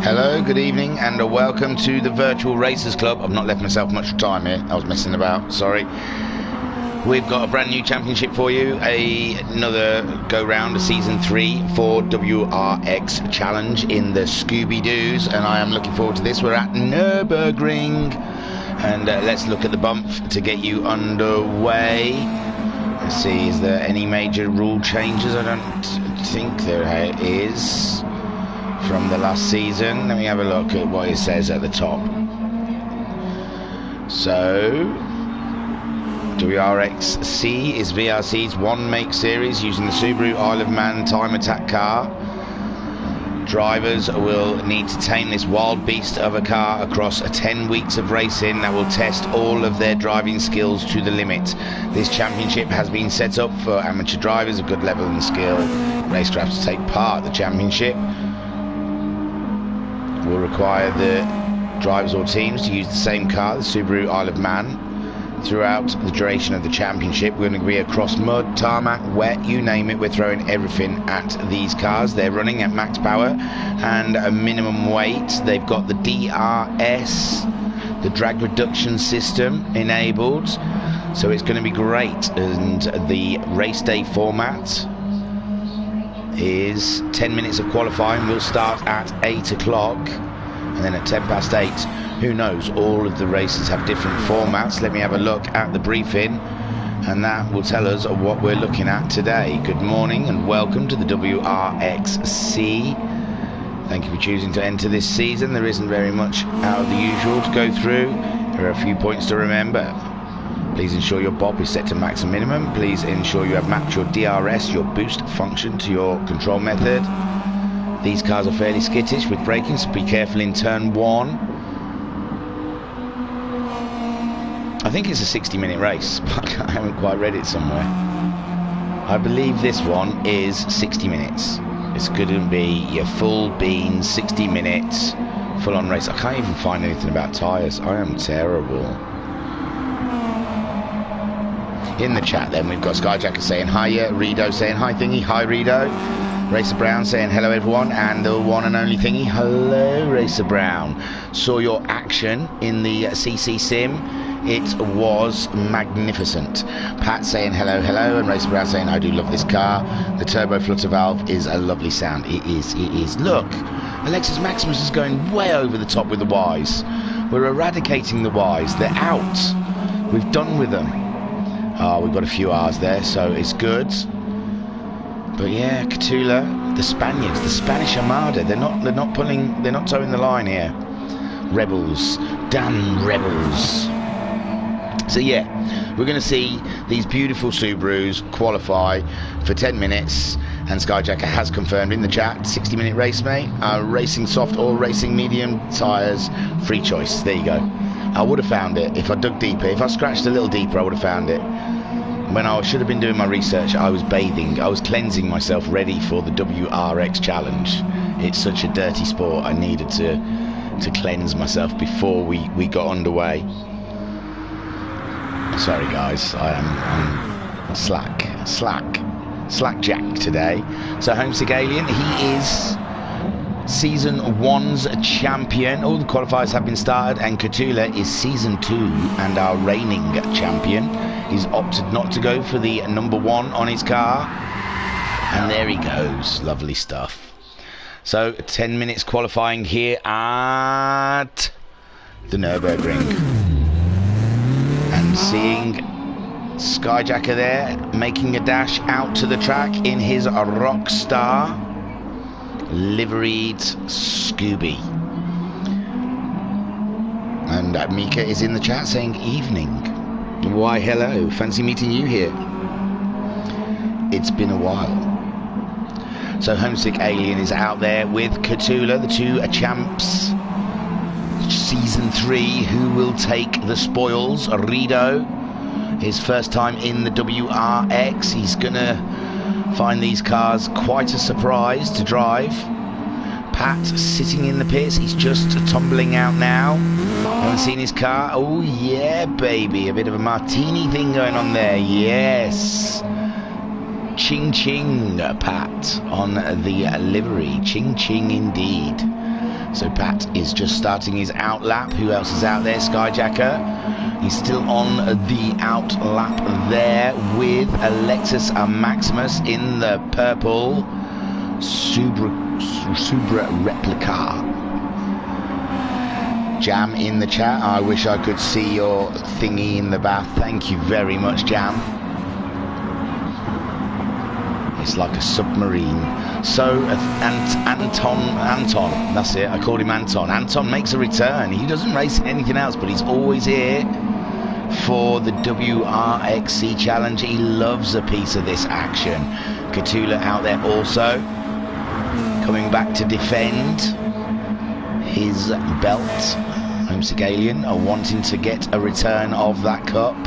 Hello, good evening, and welcome to the Virtual Racers Club. I've not left myself much time here. I was messing about, sorry. We've got a brand new championship for you, another go-round of Season 3 for Wrxc Challenge in the Scooby-Doos, and I am looking forward to this. We're at Nürburgring, and let's look at the bump to get you underway. Let's see, is there any major rule changes? I don't think there is. From the last season. Let me have a look at what it says at the top. So Wrxc Iii is VRC's one make series using the Subaru Isle of Man time attack car. Drivers will need to tame this wild beast of a car across 10 weeks of racing that will test all of their driving skills to the limit. This championship has been set up for amateur drivers of good level and skill. Racecraft to take part. The championship will require the drivers or teams to use the same car, the Subaru Isle of Man, throughout the duration of the championship. We're going to be across mud, tarmac, wet, you name it. We're throwing everything at these cars. They're running at max power and a minimum weight. They've got the DRS, the drag reduction system enabled, so it's going to be great. And the race day format is 10 minutes of qualifying. We'll start at 8 o'clock and then at 10 past 8. Who knows, all of the races have different formats. Let me have a look at the briefing and that will tell us what we're looking at today. Good morning and welcome to the Wrxc Iii. Thank you for choosing to enter this season. There isn't very much out of the usual to go through. There are a few points to remember. Please ensure your BOP is set to max and minimum. Please ensure you have mapped your DRS, your boost function, to your control method. These cars are fairly skittish with braking, so be careful in turn 1. I think it's a 60-minute race, but I haven't quite read it somewhere. I believe this one is 60 minutes. It's going to be your full bean, 60 minutes, full-on race. I can't even find anything about tyres. I am terrible. In the chat then we've got Skyjacker saying hiya, Rido saying hi Thingy, hi Rido, Racer Brown saying hello everyone, and the one and only Thingy, hello Racer Brown. Saw your action in the CC Sim, it was magnificent. Pat saying hello, hello, and Racer Brown saying I do love this car. The turbo flutter valve is a lovely sound. It is. Look, Alexis Maximus is going way over the top with the Ys. We're eradicating the Ys, they're out. We've done with them. We've got a few R's there, so it's good. But yeah, Catula, the Spaniards, the Spanish Armada, they're not towing the line here. Rebels, damn rebels. So yeah, we're going to see these beautiful Subarus qualify for 10 minutes, and Skyjacker has confirmed in the chat, 60-minute race, mate. Racing soft or racing medium tyres, free choice. There you go. I would have found it if I dug deeper. If I scratched a little deeper, I would have found it. When I should have been doing my research, I was bathing. I was cleansing myself, ready for the Wrxc Challenge. It's such a dirty sport. I needed to cleanse myself before we got underway. Sorry guys, I'm slack today. So Homesick Alien, he is Season 1's champion. All the qualifiers have been started, and Catula is Season 2 and our reigning champion. He's opted not to go for the number 1 on his car, and there he goes. Lovely stuff. So 10 minutes qualifying here at the Nürburgring, and seeing Skyjacker there making a dash out to the track in his Rockstar liveried Scooby. And Mika is in the chat saying evening. Why hello, fancy meeting you here. It's been a while. So Homesick Alien is out there with Catula, the two champs. Season 3, who will take the spoils? Rido, his first time in the Wrxc. He's gonna find these cars quite a surprise to drive. Pat sitting in the pits, he's just tumbling out now. Haven't seen his car. Oh yeah, baby, a bit of a martini thing going on there. Yes, ching ching, Pat, on the livery. Ching ching indeed. So Pat is just starting his out lap. Who else is out there? Skyjacker. He's still on the out lap there with Alexis Maximus in the purple Subra replica. Jam in the chat. I wish I could see your thingy in the bath. Thank you very much, Jam. It's like a submarine. So Anton, that's it, I called him Anton. Anton makes a return. He doesn't race in anything else, but he's always here for the Wrxc challenge. He loves a piece of this action. Katula out there also, coming back to defend his belt. Wrxc Alien are wanting to get a return of that cup.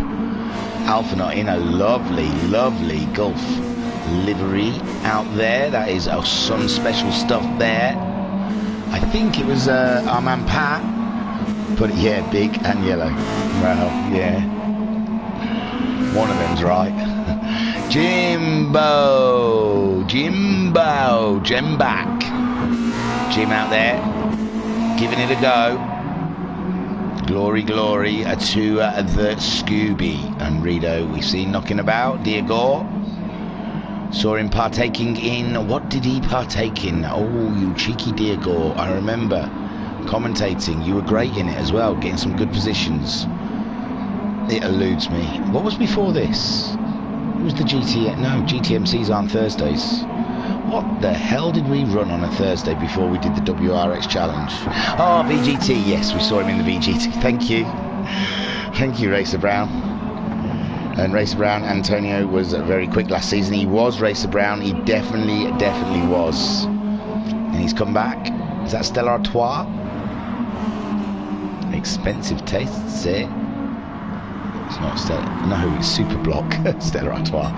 Alphanot in a lovely, lovely Gulf livery out there. That is some special stuff there. I think it was our man Pat, but yeah, big and yellow. Well, yeah, one of them's right. Jimbo, Jim back. Jim out there, giving it a go. Glory to the Scooby. And Rido, we've seen knocking about. Diego. Saw him partaking in, what did he partake in? Oh, you cheeky Diego. I remember commentating. You were great in it as well, getting some good positions. It eludes me. What was before this? It was the GTMCs on Thursdays. What the hell did we run on a Thursday before we did the WRX challenge? Oh, VGT. Yes, we saw him in the VGT. Thank you. Thank you, Racer Brown. And Racer Brown, Antonio was very quick last season. He was Racer Brown. He definitely was. And he's come back. Is that Stella Artois? Expensive tastes, eh? It's not Stella. No, it's Super Block. Stella Artois.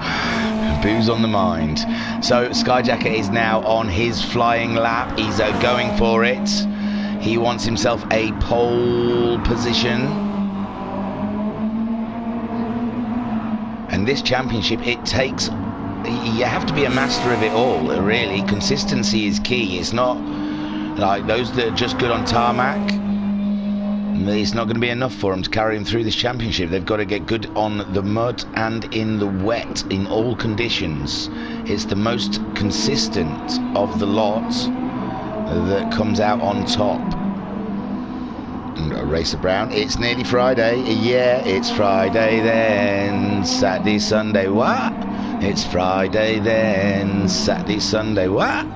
Booze on the mind. So Skyjacker is now on his flying lap. He's going for it. He wants himself a pole position. And this championship, it takes, you have to be a master of it all, really. Consistency is key. It's not like those that are just good on tarmac. It's not going to be enough for them to carry them through this championship. They've got to get good on the mud and in the wet, in all conditions. It's the most consistent of the lot that comes out on top. Racer Brown, it's nearly Friday. Yeah, it's Friday then. Saturday, Sunday, what? It's Friday then. Saturday, Sunday, what?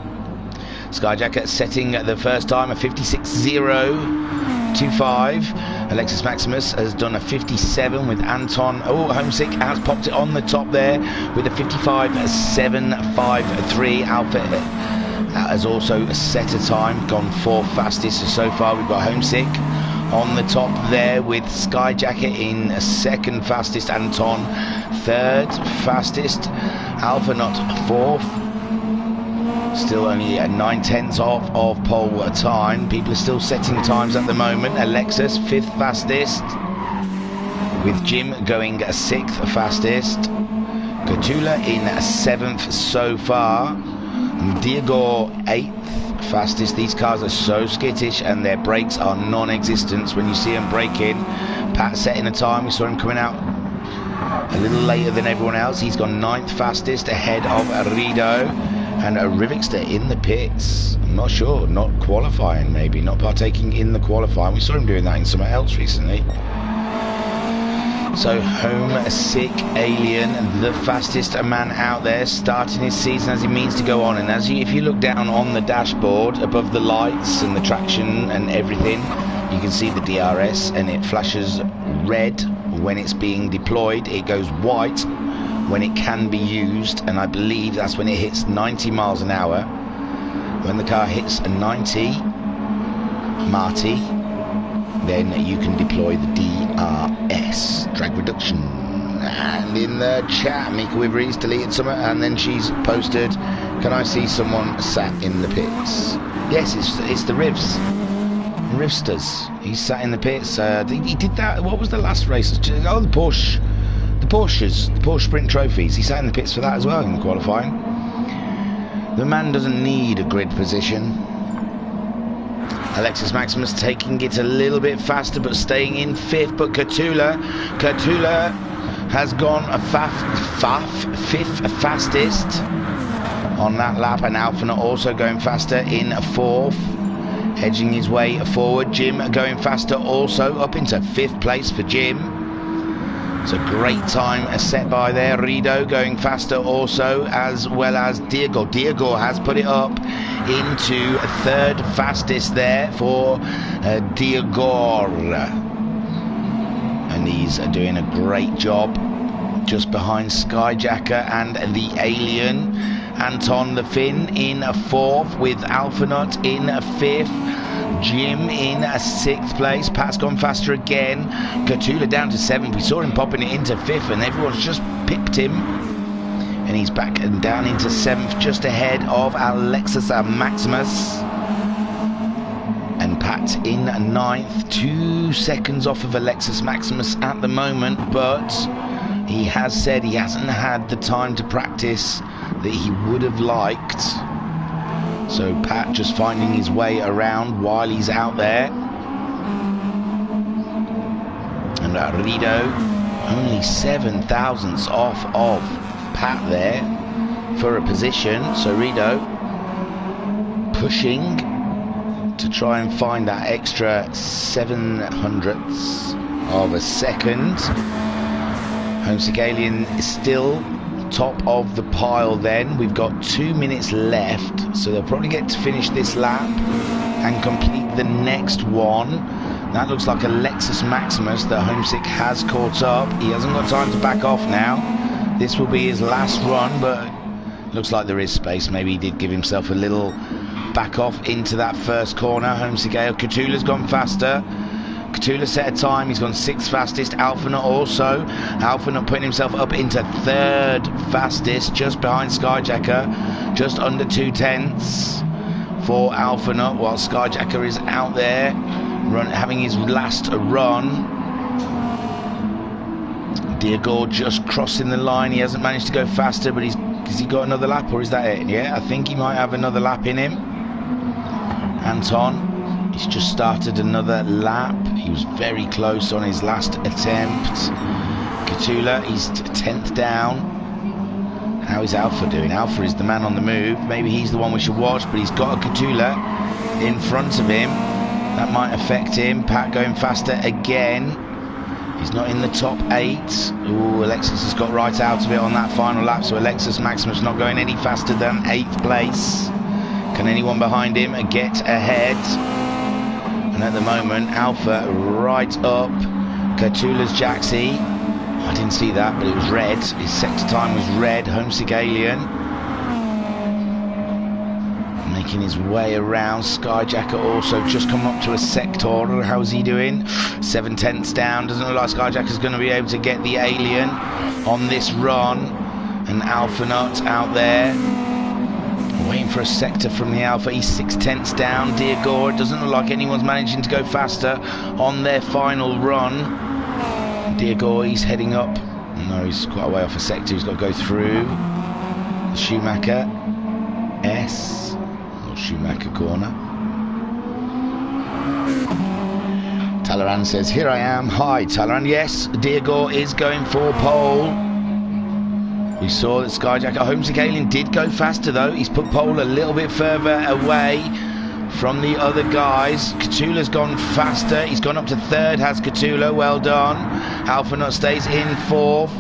Skyjacker setting the first time a 56.025. Alexis Maximus has done a 57 with Anton. Oh, Homesick has popped it on the top there with a 55.753. Alpha has also set a time, gone 4th fastest. So far we've got Homesick on the top there with Skyjacker in 2nd fastest, Anton 3rd fastest, Alpha not 4th, still only at 9/10 of pole time. People are still setting times at the moment. Alexis 5th fastest, with Jim going 6th fastest, Gatula in 7th so far, Diego 8th fastest. These cars are so skittish and their brakes are non-existent when you see them braking. Pat setting a time. We saw him coming out a little later than everyone else. He's gone 9th fastest ahead of Rido, and Wrxc in the pits. I'm not sure, not qualifying, maybe not partaking in the qualifying. We saw him doing that in somewhere else recently. So Homesick Alien, the fastest man out there, starting his season as he means to go on. And if you look down on the dashboard above the lights and the traction and everything, you can see the DRS, and it flashes red when it's being deployed. It goes white when it can be used, and I believe that's when it hits 90 miles an hour. When the car hits a 90 Marty, then you can deploy the DRS, drag reduction. And in the chat, Mika Wivery's deleted something, and then she's posted, can I see someone sat in the pits? Yes, it's the Rivsters. He sat in the pits. He did that. What was the last race? Oh, the Porsche Sprint Trophies. He sat in the pits for that as well in the qualifying. The man doesn't need a grid position. Alexis Maximus taking it a little bit faster, but staying in 5th. But Catula has gone a 5th fastest on that lap, and Alphanut also going faster in 4th, edging his way forward. Jim going faster also, up into 5th place for Jim. It's a great time set by there. Rido going faster also, as well as Diego. Diego has put it up into 3rd fastest there for Diego. And he's doing a great job just behind Skyjacker and the Alien. Anton the Finn in 4th with Alphanut in 5th. Jim in 6th place. Pat's gone faster again. Catula down to 7th. We saw him popping it into 5th and everyone's just pipped him. And he's back and down into 7th, just ahead of Alexis Maximus. And Pat in 9th, 2 seconds off of Alexis Maximus at the moment, but he has said he hasn't had the time to practice that he would have liked. So Pat just finding his way around while he's out there. And Rido only 7 thousandths off of Pat there for a position. So Rido pushing to try and find that extra 700ths of a second. Homesick Alien is still top of the pile then. We've got 2 minutes left, so they'll probably get to finish this lap and complete the next one. That looks like Alexis Maximus that Homesick has caught up. He hasn't got time to back off now. This will be his last run, but looks like there is space. Maybe he did give himself a little back off into that first corner. Homesick Ale. Catula's gone faster. Catula set a time, he's gone 6th fastest. Alphanut also. Alphanut putting himself up into 3rd fastest, just behind Skyjacker, just under 2 tenths for Alphanut, while Skyjacker is out there having his last run. Diego just crossing the line. He hasn't managed to go faster, but has he got another lap, or is that it? Yeah, I think he might have another lap in him. Anton, he's just started another lap. He was very close on his last attempt. Catula, he's 10th down. How is Alpha doing? Alpha is the man on the move. Maybe he's the one we should watch, but he's got a Catula in front of him. That might affect him. Pat going faster again. He's not in the top 8. Ooh, Alexis has got right out of it on that final lap, so Alexis Maximus not going any faster than 8th place. Can anyone behind him get ahead? And at the moment, Alpha right up. Catula's Jaxie. I didn't see that, but it was red. His sector time was red. Homesick Alien making his way around. Skyjacker also just come up to a sector. How's he doing? 7 tenths down. Doesn't look like Skyjacker's going to be able to get the Alien on this run. And Alphanut out there waiting for a sector from the Alpha. He's 6 tenths down. Diego, it doesn't look like anyone's managing to go faster on their final run. Diego, he's heading up. No, he's quite a way off a sector. He's got to go through the Schumacher S, or Schumacher corner. Talaran says, here I am. Hi, Talaran. Yes, Diego is going for pole. We saw that Skyjacker, Homesick Alien did go faster though. He's put pole a little bit further away from the other guys. Catula's gone faster. He's gone up to 3rd, has Catula. Well done. Alphanut stays in 4th.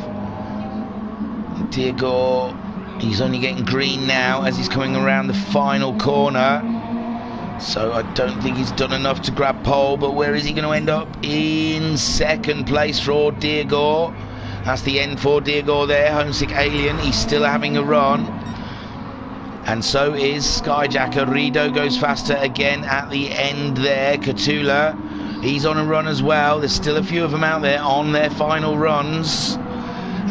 Diego, he's only getting green now as he's coming around the final corner. So I don't think he's done enough to grab pole, but where is he going to end up? In 2nd place for Diego. That's the end for Diego there. Homesick Alien, he's still having a run. And so is Skyjacker. Rido goes faster again at the end there. Catula, he's on a run as well. There's still a few of them out there on their final runs.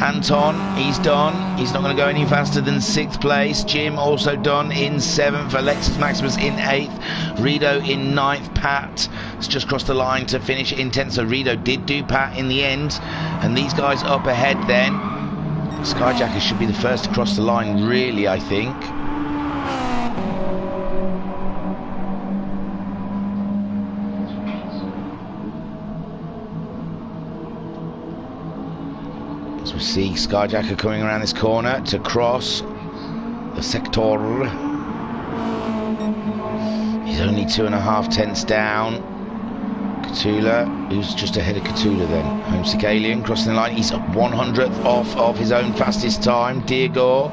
Anton, he's done. He's not going to go any faster than 6th place. Jim also done in 7th. Alexis Maximus in 8th. Rido in 9th. Pat has just crossed the line to finish in 10th. So Rido did do Pat in the end. And these guys up ahead then. Skyjacker should be the first to cross the line, really, I think. see Skyjacker coming around this corner to cross the sector. He's only 2.5 tenths down. Katula, who's just ahead of Katula then. Homesick Alien crossing the line. He's 100th off of his own fastest time. Diego,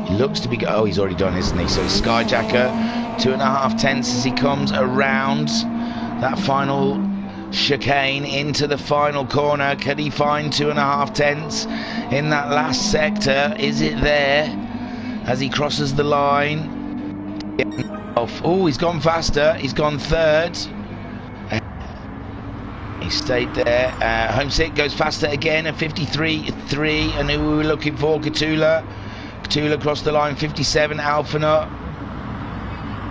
he looks to be... Oh, he's already done, isn't he? So it's Skyjacker, 2.5 tenths as he comes around that final chicane into the final corner. Can he find 2.5 tenths in that last sector? Is it there as he crosses the line? Oh, he's gone faster. He's gone third. He stayed there. Homesick goes faster again at 53.3, and who we were looking for? Katula. Katula crossed the line 57. Alphanut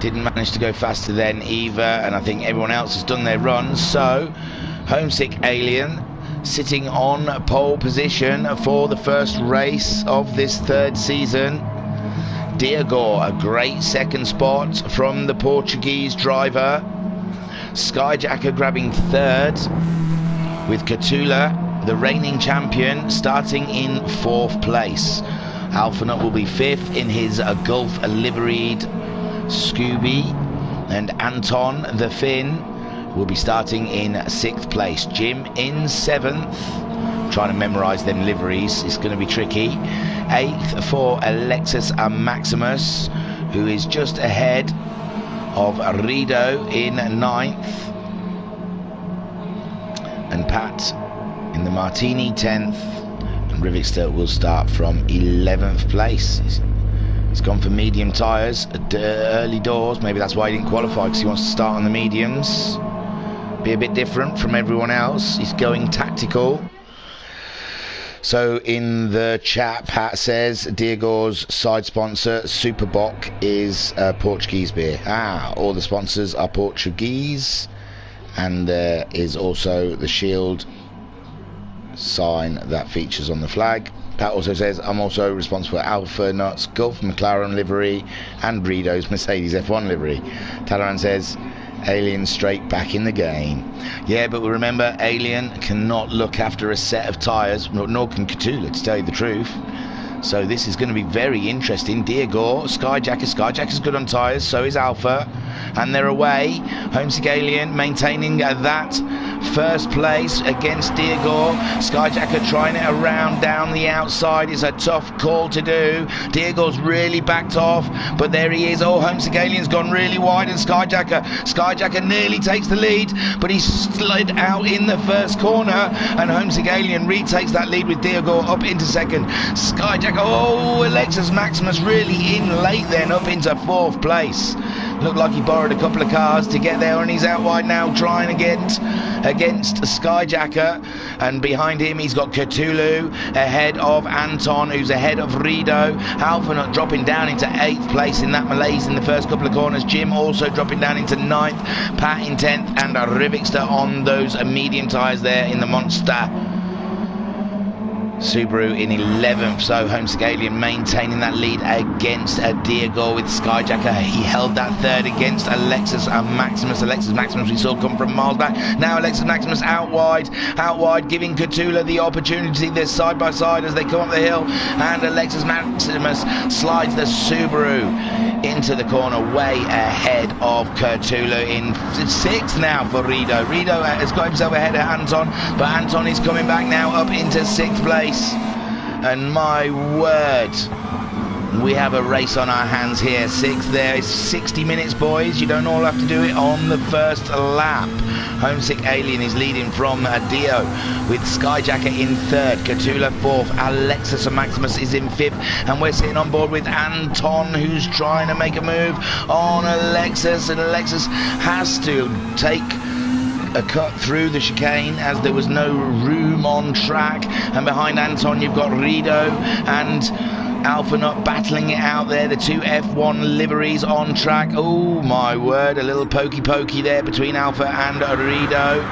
didn't manage to go faster then either, and I think everyone else has done their runs. So Homesick Alien sitting on pole position for the first race of this third season. Diego, a great second spot from the Portuguese driver. Skyjacker grabbing third, with Katula, the reigning champion, starting in 4th place. Alphanut will be 5th in his Gulf liveried Scooby, and Anton the Finn will be starting in 6th place. Jim in 7th, trying to memorise them liveries, it's going to be tricky. 8th for Alexis Maximus, who is just ahead of Rido in 9th, and Pat in the Martini 10th, and Wrxc will start from 11th place. He's gone for medium tyres at early doors. Maybe that's why he didn't qualify, because he wants to start on the mediums, be a bit different from everyone else. He's going tactical. So in the chat, Pat says Diego's side sponsor Superboc is Portuguese beer. All the sponsors are Portuguese, and there is also the shield sign that features on the flag. Pat also says, I'm also responsible for Alphanut's Gulf McLaren livery and Rido's Mercedes F1 livery. Talaran says, Alien straight back in the game. Yeah, but we remember Alien cannot look after a set of tyres, nor can Katula, to tell you the truth. So this is going to be very interesting. Diego, Skyjacker's good on tyres, so is Alpha, and they're away. Homesick Alien maintaining that first place against Diego. Skyjacker trying it around down the outside. It's a tough call to do. Diego's really backed off, but there he is. Oh, Homesick Alien's gone really wide, and Skyjacker nearly takes the lead, but he slid out in the first corner, and Homesick Alien retakes that lead with Diego up into second. Skyjacker, oh, Alexis Maximus really in late then, up into 4th place. Looked like he borrowed a couple of cars to get there, and he's out wide now trying against Skyjacker, and behind him he's got Cthulhu ahead of Anton, who's ahead of Rido. Alphanut dropping down into 8th place in that malaise in the first couple of corners. Jim also dropping down into 9th, Pat in 10th, and Wrxc on those medium tyres there in the Monster. Subaru in 11th, so Homesick Alien maintaining that lead against Diego with Skyjacker. He held that third against Alexis Maximus. Alexis Maximus we saw come from miles back. Now Alexis Maximus out wide, giving Katula the opportunity. They're side by side as they come up the hill, and Alexis Maximus slides the Subaru into the corner way ahead of Katula. In 6th now for Rido. Rido has got himself ahead of Anton, but Anton is coming back now up into 6th place. And my word, we have a race on our hands here. 6th there is 60 minutes, boys. You don't all have to do it on the first lap. Homesick Alien is leading from Dio, with Skyjacker in 3rd, Katula 4th, Alexis Maximus is in 5th, and we're sitting on board with Anton, who's trying to make a move on Alexis, and Alexis has to take a cut through the chicane as there was no room on track, and behind Anton you've got Rido and Alphanut battling it out there, the two F1 liveries on track. Oh my word, a little pokey there between Alpha and Rido,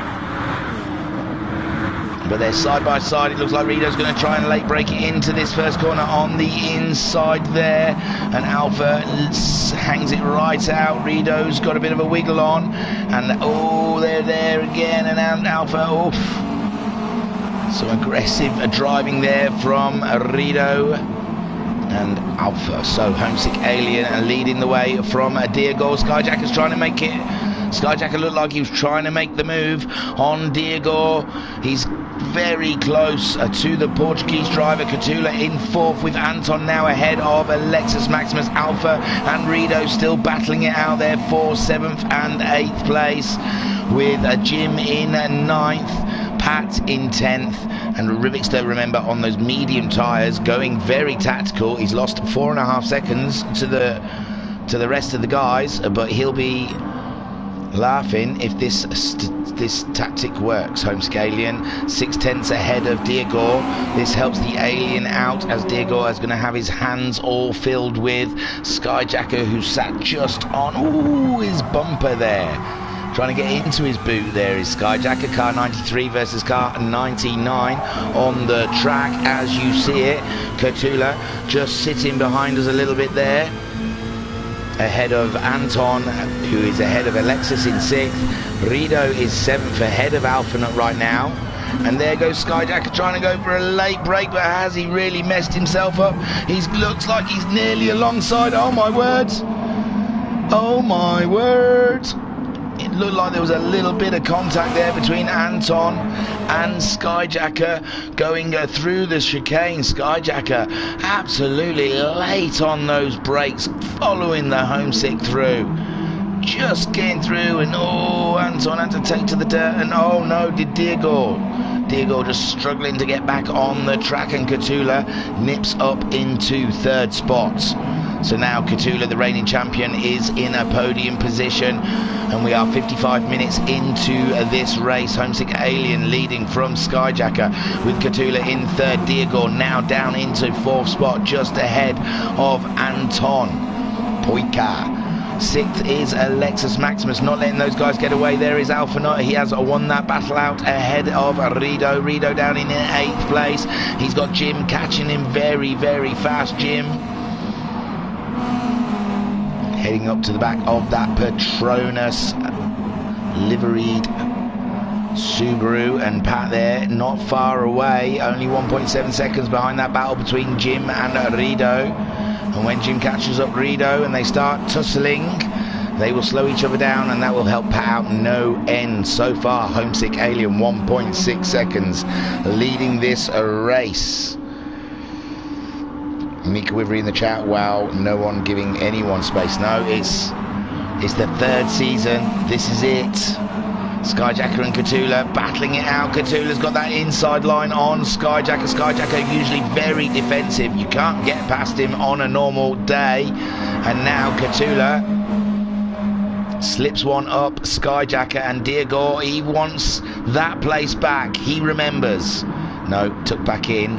but they're side by side. It looks like Rido's going to try and late break it into this first corner on the inside there, and Alpha hangs it right out. Rido's got a bit of a wiggle on, and oh, they're there again, and Alpha, oof. Some aggressive driving there from Rido and Alpha. So Homesick Alien leading the way from Diego. Skyjacker's trying to make it. Skyjacker looked like he was trying to make the move on Diego. He's very close to the Portuguese driver. Catula in fourth, with Anton now ahead of Alexis Maximus. Alpha and Rido still battling it out there for 7th and 8th place, with Jim in 9th, Pat in 10th, and Wrxc, remember, on those medium tyres, going very tactical. He's lost 4.5 seconds to the rest of the guys, but he'll be laughing if this tactic works. Homesick Alien 6/10 ahead of Diego. This helps the Alien out, as Diego is going to have his hands all filled with Skyjacker, who sat just on his bumper there, trying to get into his boot. There is Skyjacker, car 93 versus car 99 on the track as you see it. Catula just sitting behind us a little bit there, ahead of Anton, who is ahead of Alexis in 6th. Rido is 7th, ahead of Alphanut right now. And there goes Skyjacker trying to go for a late break, but has he really messed himself up? He looks like he's nearly alongside. Oh my word! Oh my word! It looked like there was a little bit of contact there between Anton and Skyjacker going through the chicane. Skyjacker absolutely late on those brakes, following the Homesick through. Just getting through, and Anton had to take to the dirt, and oh no, did Diego. Diego just struggling to get back on the track, and Catula nips up into 3rd spot. So now Catula, the reigning champion, is in a podium position, and we are 55 minutes into this race. Homesick Alien leading from Skyjacker, with Catula in 3rd. Diego now down into 4th spot, just ahead of Anton Poika. 6th is Alexis Maximus, not letting those guys get away. There is Alphanut. He has won that battle out ahead of Rido. Rido down in 8th place. He's got Jim catching him very, very fast. Jim heading up to the back of that Patronus liveried Subaru, and Pat there not far away, only 1.7 seconds behind that battle between Jim and Rido. And when Jim catches up Rido and they start tussling, they will slow each other down, and that will help Pat out no end. So far, Homesick Alien 1.6 seconds leading this race. Mika Wivery in the chat, wow, no one giving anyone space. No, it's the 3rd season. This is it. Skyjacker and Catula battling it out. Catula's got that inside line on Skyjacker. Skyjacker usually very defensive. You can't get past him on a normal day. And now Catula slips one up Skyjacker, and Diego, he wants that place back. He remembers. No, tucked back in.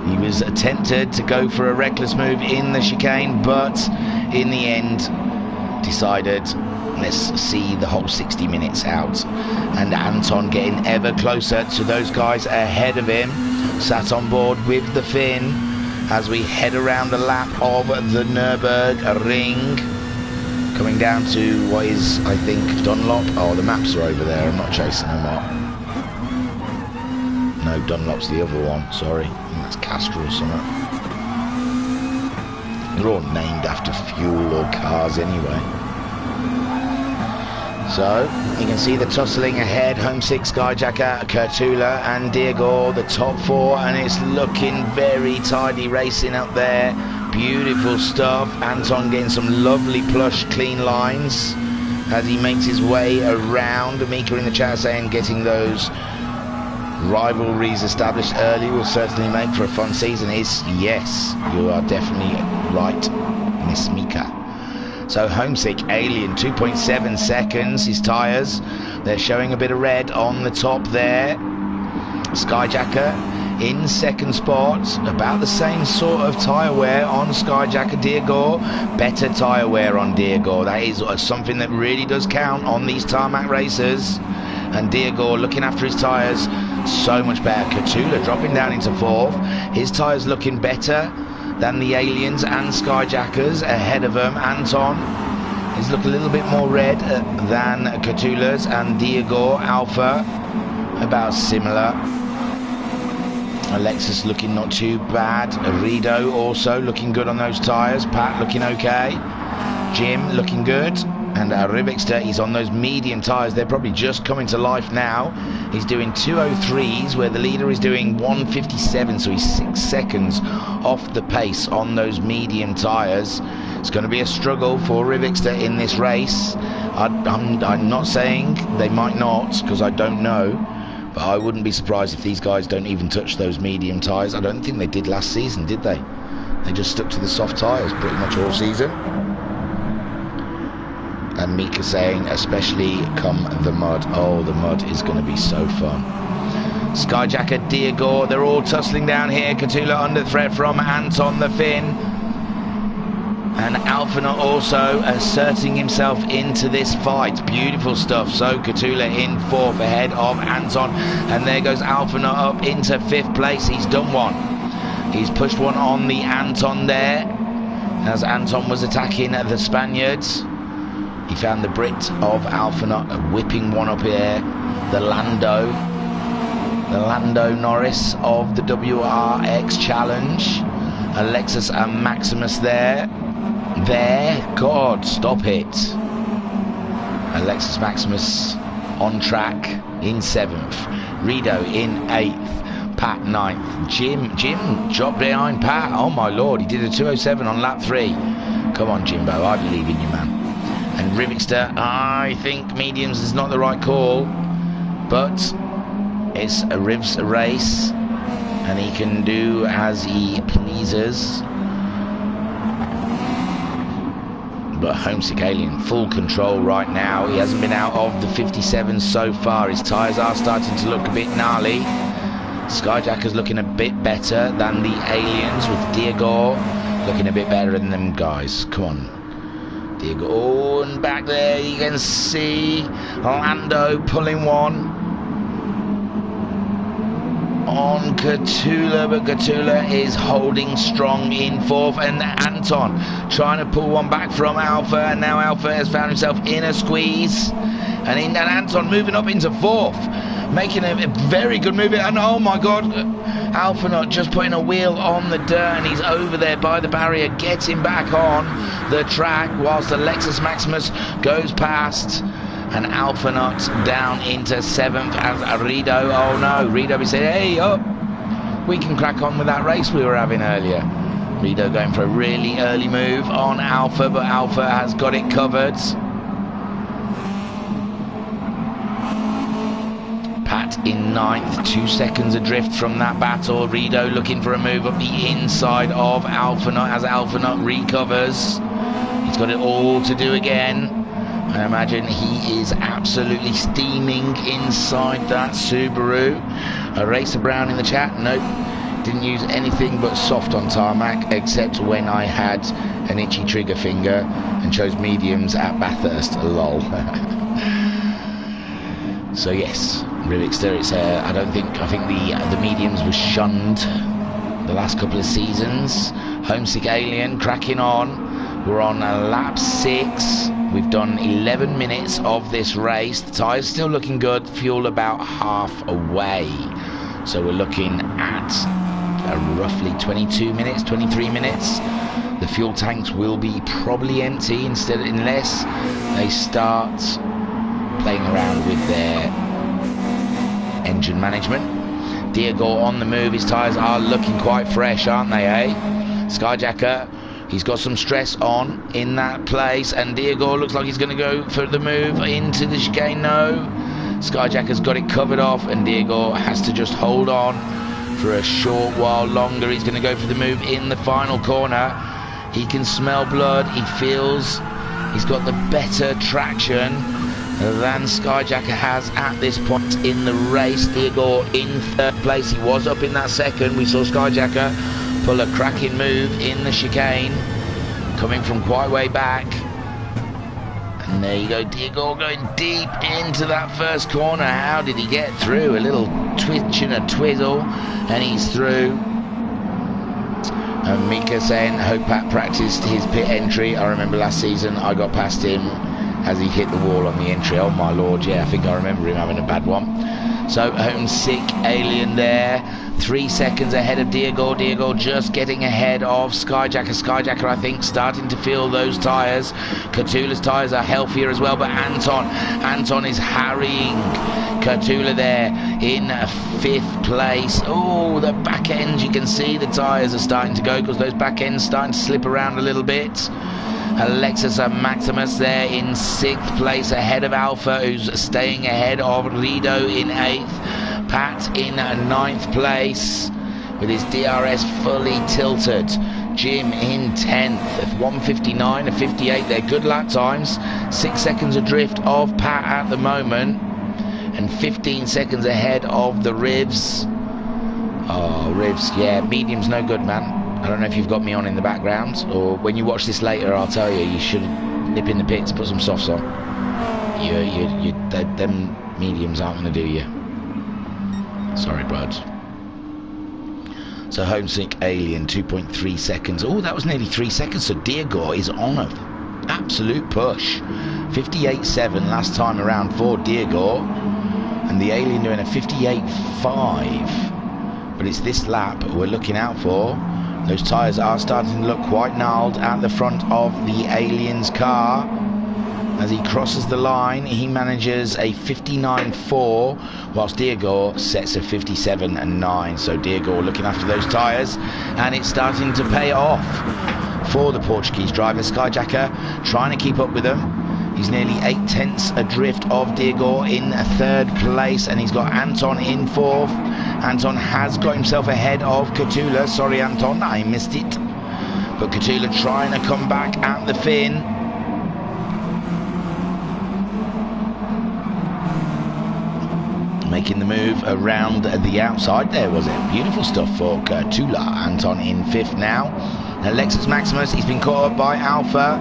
He was tempted to go for a reckless move in the chicane, but in the end decided, let's see the whole 60 minutes out. And Anton getting ever closer to those guys ahead of him, sat on board with the Finn as we head around the lap of the Nürburgring, coming down to what is, I think, Dunlop. Oh, the maps are over there. I'm not chasing them up. No, Dunlop's the other one, sorry. I think that's Castor or something. They're all named after fuel or cars anyway. So, you can see the tussling ahead. Homesick, Skyjacker, Catula and Diego, the top 4, and it's looking very tidy racing up there. Beautiful stuff. Anton getting some lovely plush clean lines as he makes his way around. Mika in the chat saying getting those rivalries established early will certainly make for a fun season. Yes, you are definitely right, Miss Mika. So Homesick Alien 2.7 seconds, his tyres, they're showing a bit of red on the top there. Skyjacker in 2nd spot, about the same sort of tyre wear on Skyjacker. Diego, better tyre wear on Diego. That is something that really does count on these tarmac races. And Diego looking after his tyres so much better. Catula dropping down into 4th. His tyres looking better than the Aliens and Skyjackers ahead of them. Anton is looking a little bit more red than Catula's, and Diego Alpha about similar. Alexis looking not too bad. Rido also looking good on those tyres. Pat looking okay. Jim looking good. And Wrxc is on those medium tyres. They're probably just coming to life now. He's doing 2:03s where the leader is doing 1:57, so he's 6 seconds off the pace on those medium tyres. It's going to be a struggle for Wrxc in this race. I'm not saying they might not, because I don't know, but I wouldn't be surprised if these guys don't even touch those medium tyres. I don't think they did last season, did they? They just stuck to the soft tyres pretty much all season. And Mika saying, especially come the mud. Oh, the mud is going to be so fun. Skyjacker, Diego, they're all tussling down here. Catula under threat from Anton the Finn. And Alphanaut also asserting himself into this fight. Beautiful stuff. So Catula in 4th ahead of Anton. And there goes Alphanaut up into 5th place. He's done one. He's pushed one on the Anton there, as Anton was attacking the Spaniards. He found the Brit of Alphanaut whipping one up here. The Lando Norris of the Wrxc Challenge. Alexis and Maximus there. God, stop it. Alexis Maximus on track in 7th. Rido in 8th. Pat 9th. Jim dropped behind Pat. Oh my lord, he did a 2:07 on lap 3. Come on, Jimbo, I believe in you, man. And Wrxc, I think mediums is not the right call, but it's a Riv's race and he can do as he pleases. But Homesick Alien, full control right now. He hasn't been out of the 57 so far. His tyres are starting to look a bit gnarly. Skyjacker's looking a bit better than the Aliens, with Diego looking a bit better than them guys. Come on. Diego, oh, and back there you can see Lando pulling one on Catula, but Catula is holding strong in 4th, and Anton trying to pull one back from Alpha, and now Alpha has found himself in a squeeze, and Anton moving up into 4th, making a very good move, and oh my god, Alphanaut just putting a wheel on the dirt, and he's over there by the barrier getting back on the track, whilst Alexis Maximus goes past. And Alphanaut down into 7th as Rido. Oh no, Rido, he said, hey, up. We can crack on with that race we were having earlier. Rido going for a really early move on Alpha, but Alpha has got it covered. Pat in 9th, 2 seconds adrift from that battle. Rido looking for a move up the inside of Alphanaut as Alphanaut recovers. He's got it all to do again. I imagine he is absolutely steaming inside that Subaru. Racer Brown in the chat, nope, didn't use anything but soft on tarmac, except when I had an itchy trigger finger and chose mediums at Bathurst, lol. So yes, Wrxc, it's I think the mediums were shunned the last couple of seasons. Homesick Alien cracking on. We're on lap 6. We've done 11 minutes of this race. The tyres still looking good. Fuel about half away. So we're looking at roughly 22 minutes, 23 minutes. The fuel tanks will be probably empty unless they start playing around with their engine management. Diego on the move. His tyres are looking quite fresh, aren't they, eh? Skyjacker, he's got some stress on in that place, and Diego looks like he's going to go for the move into the chicane. No, Skyjacker's got it covered off, and Diego has to just hold on for a short while longer. He's going to go for the move in the final corner. He can smell blood. He feels he's got the better traction than Skyjacker has at this point in the race. Diego in 3rd place. He was up in that 2nd. We saw Skyjacker pull a cracking move in the chicane, coming from quite way back. And there you go, Diego going deep into that 1st corner. How did he get through? A little twitch and a twizzle, and he's through. And Mika saying, hope Pat practiced his pit entry. I remember last season I got past him as he hit the wall on the entry. Oh my lord, yeah, I think I remember him having a bad one. So Homesick Alien there. 3 seconds ahead of Diego. Diego just getting ahead of Skyjacker. Skyjacker, I think, starting to feel those tyres. Catula's tyres are healthier as well, but Anton is harrying Catula there in 5th place. Oh, the back ends, you can see the tyres are starting to go because those back ends starting to slip around a little bit. Alexis Maximus there in 6th place ahead of Alpha, who's staying ahead of Rido in 8th. Pat in 9th place with his DRS fully tilted. Jim in 10th at 1:59, a 58. They're good lap times. 6 seconds adrift of Pat at the moment, and 15 seconds ahead of the Rivs. Oh, Rivs, yeah, medium's no good, man. I don't know if you've got me on in the background, or when you watch this later, I'll tell you, you should nip in the pits, put some softs on. Them mediums aren't going to do you. Sorry, bud. So Homesick Alien, 2.3 seconds. Oh, that was nearly 3 seconds. So Diego is on an absolute push. 58.7 last time around for Diego, and the Alien doing a 58.5. But it's this lap we're looking out for. Those tyres are starting to look quite gnarled at the front of the Alien's car. As he crosses the line, he manages a 59.4, whilst Diego sets a 57.9. So Diego looking after those tyres, and it's starting to pay off for the Portuguese driver. Skyjacker trying to keep up with them. He's nearly 8 tenths adrift of Diego in 3rd place, and he's got Anton in 4th. Anton has got himself ahead of Catula. Sorry, Anton, I missed it. But Catula trying to come back at the fin. Making the move around the outside there, was it? Beautiful stuff for Catula. Anton in 5th now. Alexis Maximus, he's been caught up by Alpha.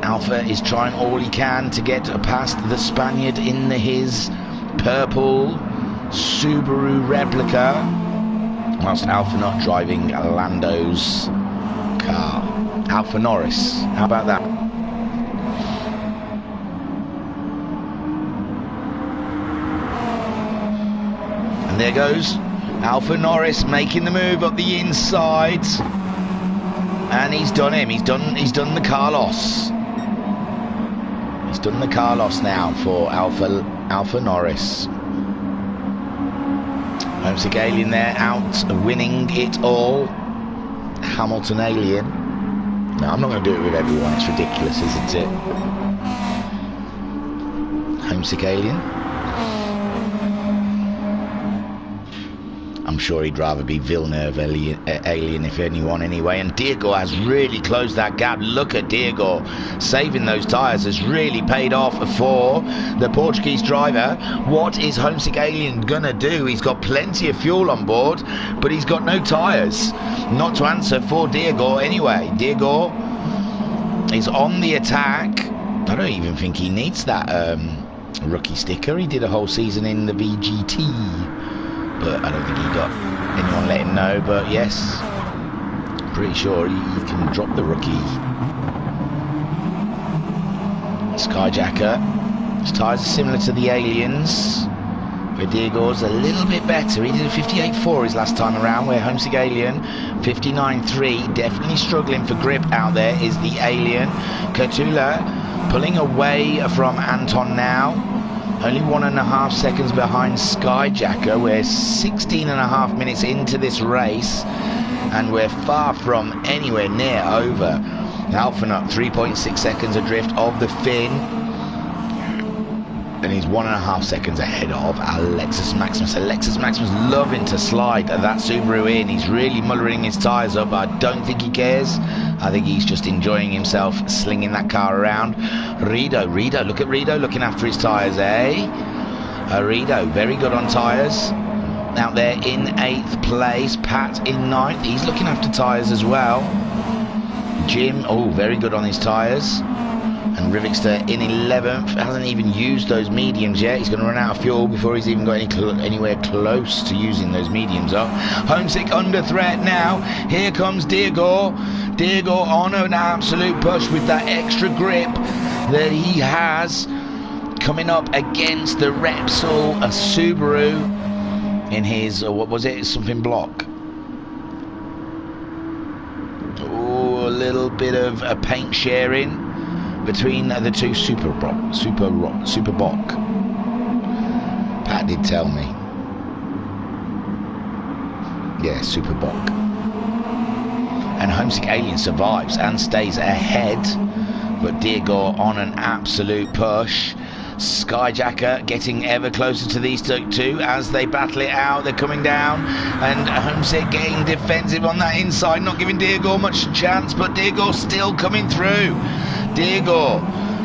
Alpha is trying all he can to get past the Spaniard in his purple Subaru replica, whilst Alpha not driving Lando's car. Alpha Norris, how about that? And there goes Alpha Norris making the move up the inside, and he's done him. He's done the Carlos. He's done the Carlos now for Alpha Norris. Homesick Alien there, out winning it all. Hamilton Alien. No, I'm not going to do it with everyone. It's ridiculous, isn't it? Homesick Alien. I'm sure he'd rather be Villeneuve Alien if anyone anyway. And Diego has really closed that gap. Look at Diego. Saving those tyres has really paid off for the Portuguese driver. What is Homesick Alien gonna do? He's got plenty of fuel on board, but he's got no tyres. Not to answer for Diego anyway. Diego is on the attack. I don't even think he needs that rookie sticker. He did a whole season in the VGT. But I don't think he got anyone let him know. But yes, pretty sure he can drop the rookie. Skyjacker. His tyres are similar to the Aliens, where Diego's a little bit better. He did a 58.4 his last time around, where Homesick Alien 59.3. Definitely struggling for grip out there is the Alien. Catula pulling away from Anton now. Only 1.5 seconds behind Skyjacker. We're 16.5 minutes into this race, and we're far from anywhere near over. Alphanut 3.6 seconds adrift of the Finn, and he's 1.5 seconds ahead of Alexis Maximus. Alexis Maximus loving to slide that Subaru in. He's really mullering his tyres up. I don't think he cares. I think he's just enjoying himself, slinging that car around. Rido, look at Rido looking after his tyres, eh? Rido, very good on tyres. Out there in 8th place. Pat in 9th. He's looking after tyres as well. Jim, oh, very good on his tyres. And Wrxc in 11th. Hasn't even used those mediums yet. He's going to run out of fuel before he's even got anywhere close to using those mediums up. Homesick under threat now. Here comes Diego. Diego on an absolute push with that extra grip that he has, coming up against the Repsol Subaru in his, what was it, something block. Oh, a little bit of a paint sharing between the two Super Bock. Pat did tell me. Yeah, Super Bock. And Homesick Alien survives and stays ahead, but Diego on an absolute push. Skyjacker getting ever closer to these two as they battle it out. They're coming down, and Homesick getting defensive on that inside, not giving Diego much chance, but Diego still coming through. Diego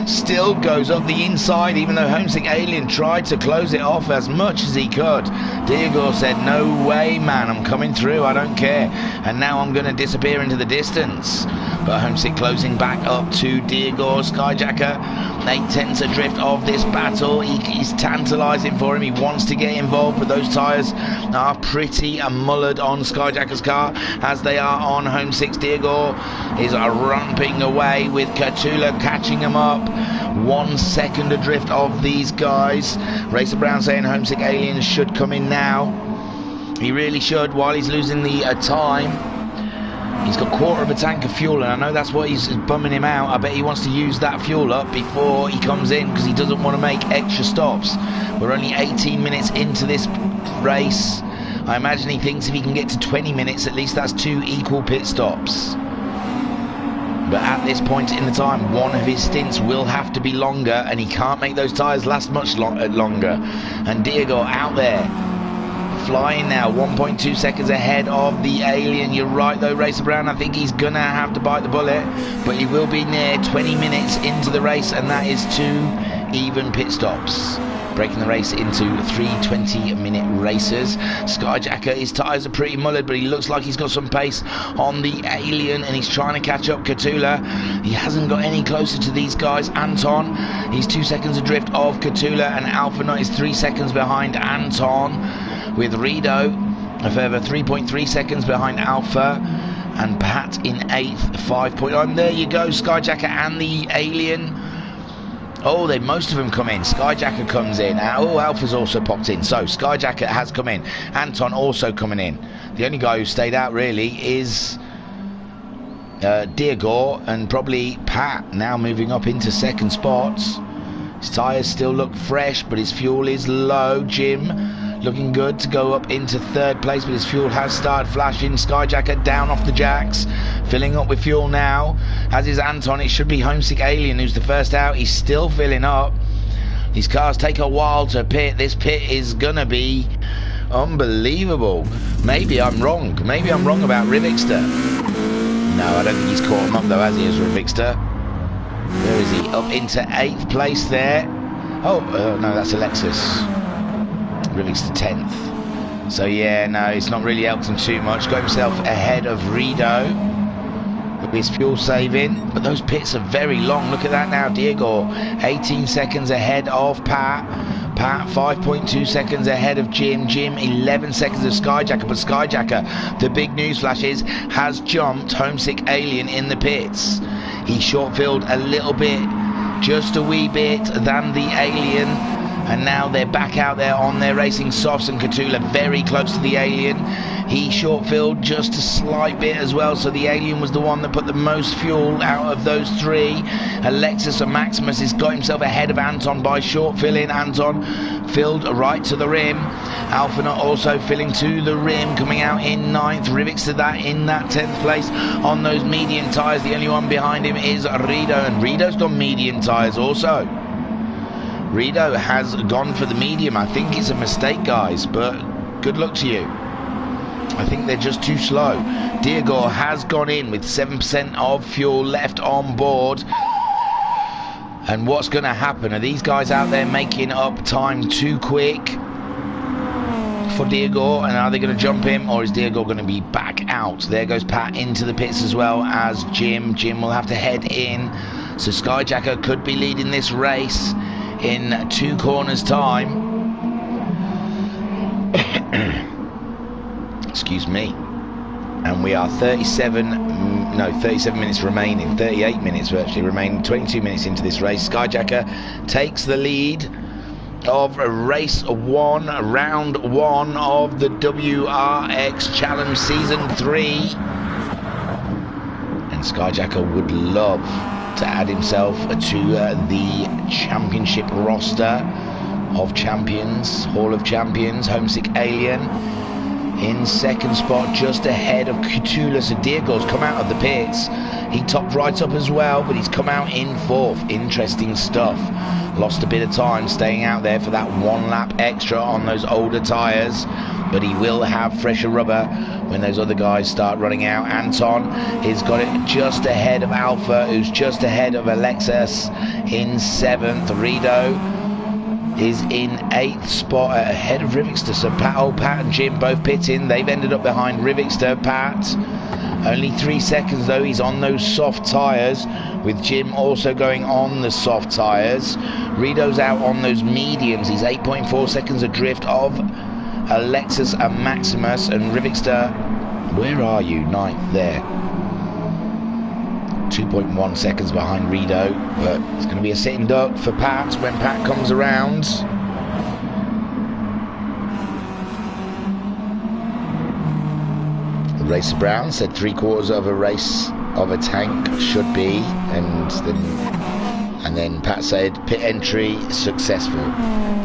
still goes up the inside, even though Homesick Alien tried to close it off as much as he could. Diego said, no way, man, I'm coming through, I don't care. And now I'm going to disappear into the distance. But Homesick closing back up to Diego. Skyjacker 8/10 adrift of this battle. He's tantalising for him. He wants to get involved, but those tyres are pretty mullered on Skyjacker's car, as they are on Homesick's. Diego is romping away with Catula catching him up. 1 second adrift of these guys. Racer Brown saying Homesick Aliens should come in now. He really should, while he's losing the time. He's got 1/4 of a tank of fuel, and I know that's what he's bumming him out. I bet he wants to use that fuel up before he comes in, because he doesn't want to make extra stops. We're only 18 minutes into this race. I imagine he thinks if he can get to 20 minutes, at least that's 2 equal pit stops. But at this point in the time, one of his stints will have to be longer, and he can't make those tyres last much longer. And Diego out there, flying now, 1.2 seconds ahead of the Alien. You're right though, Racer Brown, I think he's gonna have to bite the bullet, but he will be near 20 minutes into the race, and that is 2 even pit stops, breaking the race into 3 20-minute races. Skyjacker, his tyres are pretty mullered, but he looks like he's got some pace on the Alien, and he's trying to catch up Catula. He hasn't got any closer to these guys. Anton, he's 2 seconds adrift of Catula, and Alpha Knight is 3 seconds behind Anton, with Rido a further 3.3 seconds behind Alpha, and Pat in 8th, 5.9. There you go, Skyjacker and the Alien. Oh, most of them come in. Skyjacker comes in. Oh, Alpha's also popped in. So Skyjacker has come in. Anton also coming in. The only guy who stayed out really is Diego, and probably Pat now moving up into second spots. His tyres still look fresh, but his fuel is low. Jim looking good to go up into 3rd place, but his fuel has started flashing. Skyjacker down off the jacks, filling up with fuel now, as is Anton. It should be Homesick Alien who's the first out. He's still filling up. These cars take a while to pit. This pit is gonna be unbelievable. Maybe I'm wrong. Maybe I'm wrong about Wrxc. No, I don't think he's caught him up though, has he, as Wrxc? Where is he? Up into 8th place there. Oh, no, that's Alexis. Wrxc 10th. So yeah, no, it's not really helped him too much. Got himself ahead of Rido with his fuel saving, but those pits are very long. Look at that now. Diego 18 seconds ahead of Pat. Pat 5.2 seconds ahead of Jim. 11 seconds of Skyjacker, but Skyjacker, the big news flash is, has jumped Homesick Alien in the pits. He short-filled a little bit, just a wee bit, than the Alien. And now they're back out there on their racing softs, and Catula very close to the Alien. He short-filled just a slight bit as well, so the Alien was the one that put the most fuel out of those 3. Alexis and Maximus has got himself ahead of Anton by short-filling. Anton filled right to the rim. Alphanut also filling to the rim, coming out in 9th. Wrxc to that in that 10th place on those medium tyres. The only one behind him is Rido, and Rido's got medium tyres also. Rido has gone for the medium. I think it's a mistake, guys, but good luck to you. I think they're just too slow. Diego has gone in with 7% of fuel left on board. And what's going to happen? Are these guys out there making up time too quick for Diego? And are they going to jump him, or is Diego going to be back out? There goes Pat into the pits, as well as Jim. Jim will have to head in. So Skyjacker could be leading this race in 2 corners time. Excuse me. And we are 37 minutes remaining, 38 minutes virtually remaining, 22 minutes into this race. Skyjacker takes the lead of race 1, round 1 of the WRX Challenge Season 3. And Skyjacker would love to add himself to the championship roster of champions, Hall of Champions. Homesick Alien in second spot, just ahead of Cthulhu. So Diego's come out of the pits. He topped right up as well, but he's come out in 4th. Interesting stuff. Lost a bit of time staying out there for that 1 lap extra on those older tyres, but he will have fresher rubber when those other guys start running out. Anton has got it just ahead of Alpha, who's just ahead of Alexis in 7th. Rido is in 8th spot ahead of Wrxc. So Pat and Jim both pitting. They've ended up behind Wrxc. Pat only 3 seconds though. He's on those soft tyres, with Jim also going on the soft tyres. Rido's out on those mediums. He's 8.4 seconds adrift of Alexis and Maximus. And Wrxc, where are you? 9th there. 2.1 seconds behind Rido, but it's going to be a sitting duck for Pat when Pat comes around. Racer Brown said 3/4 of a race of a tank should be, and then Pat said pit entry successful.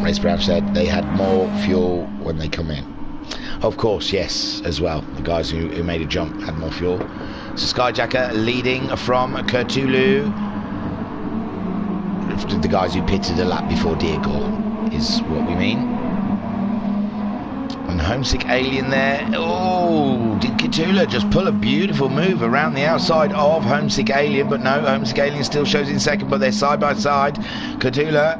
Racer Brown said they had more fuel when they come in. Of course, yes, as well. The guys who made a jump had more fuel. So Skyjacker leading from Cthulhu. The guys who pitted a lap before Diego is what we mean. And Homesick Alien there. Oh, did Cthulhu just pull a beautiful move around the outside of Homesick Alien? But no, Homesick Alien still shows in second, but they're side by side. Cthulhu,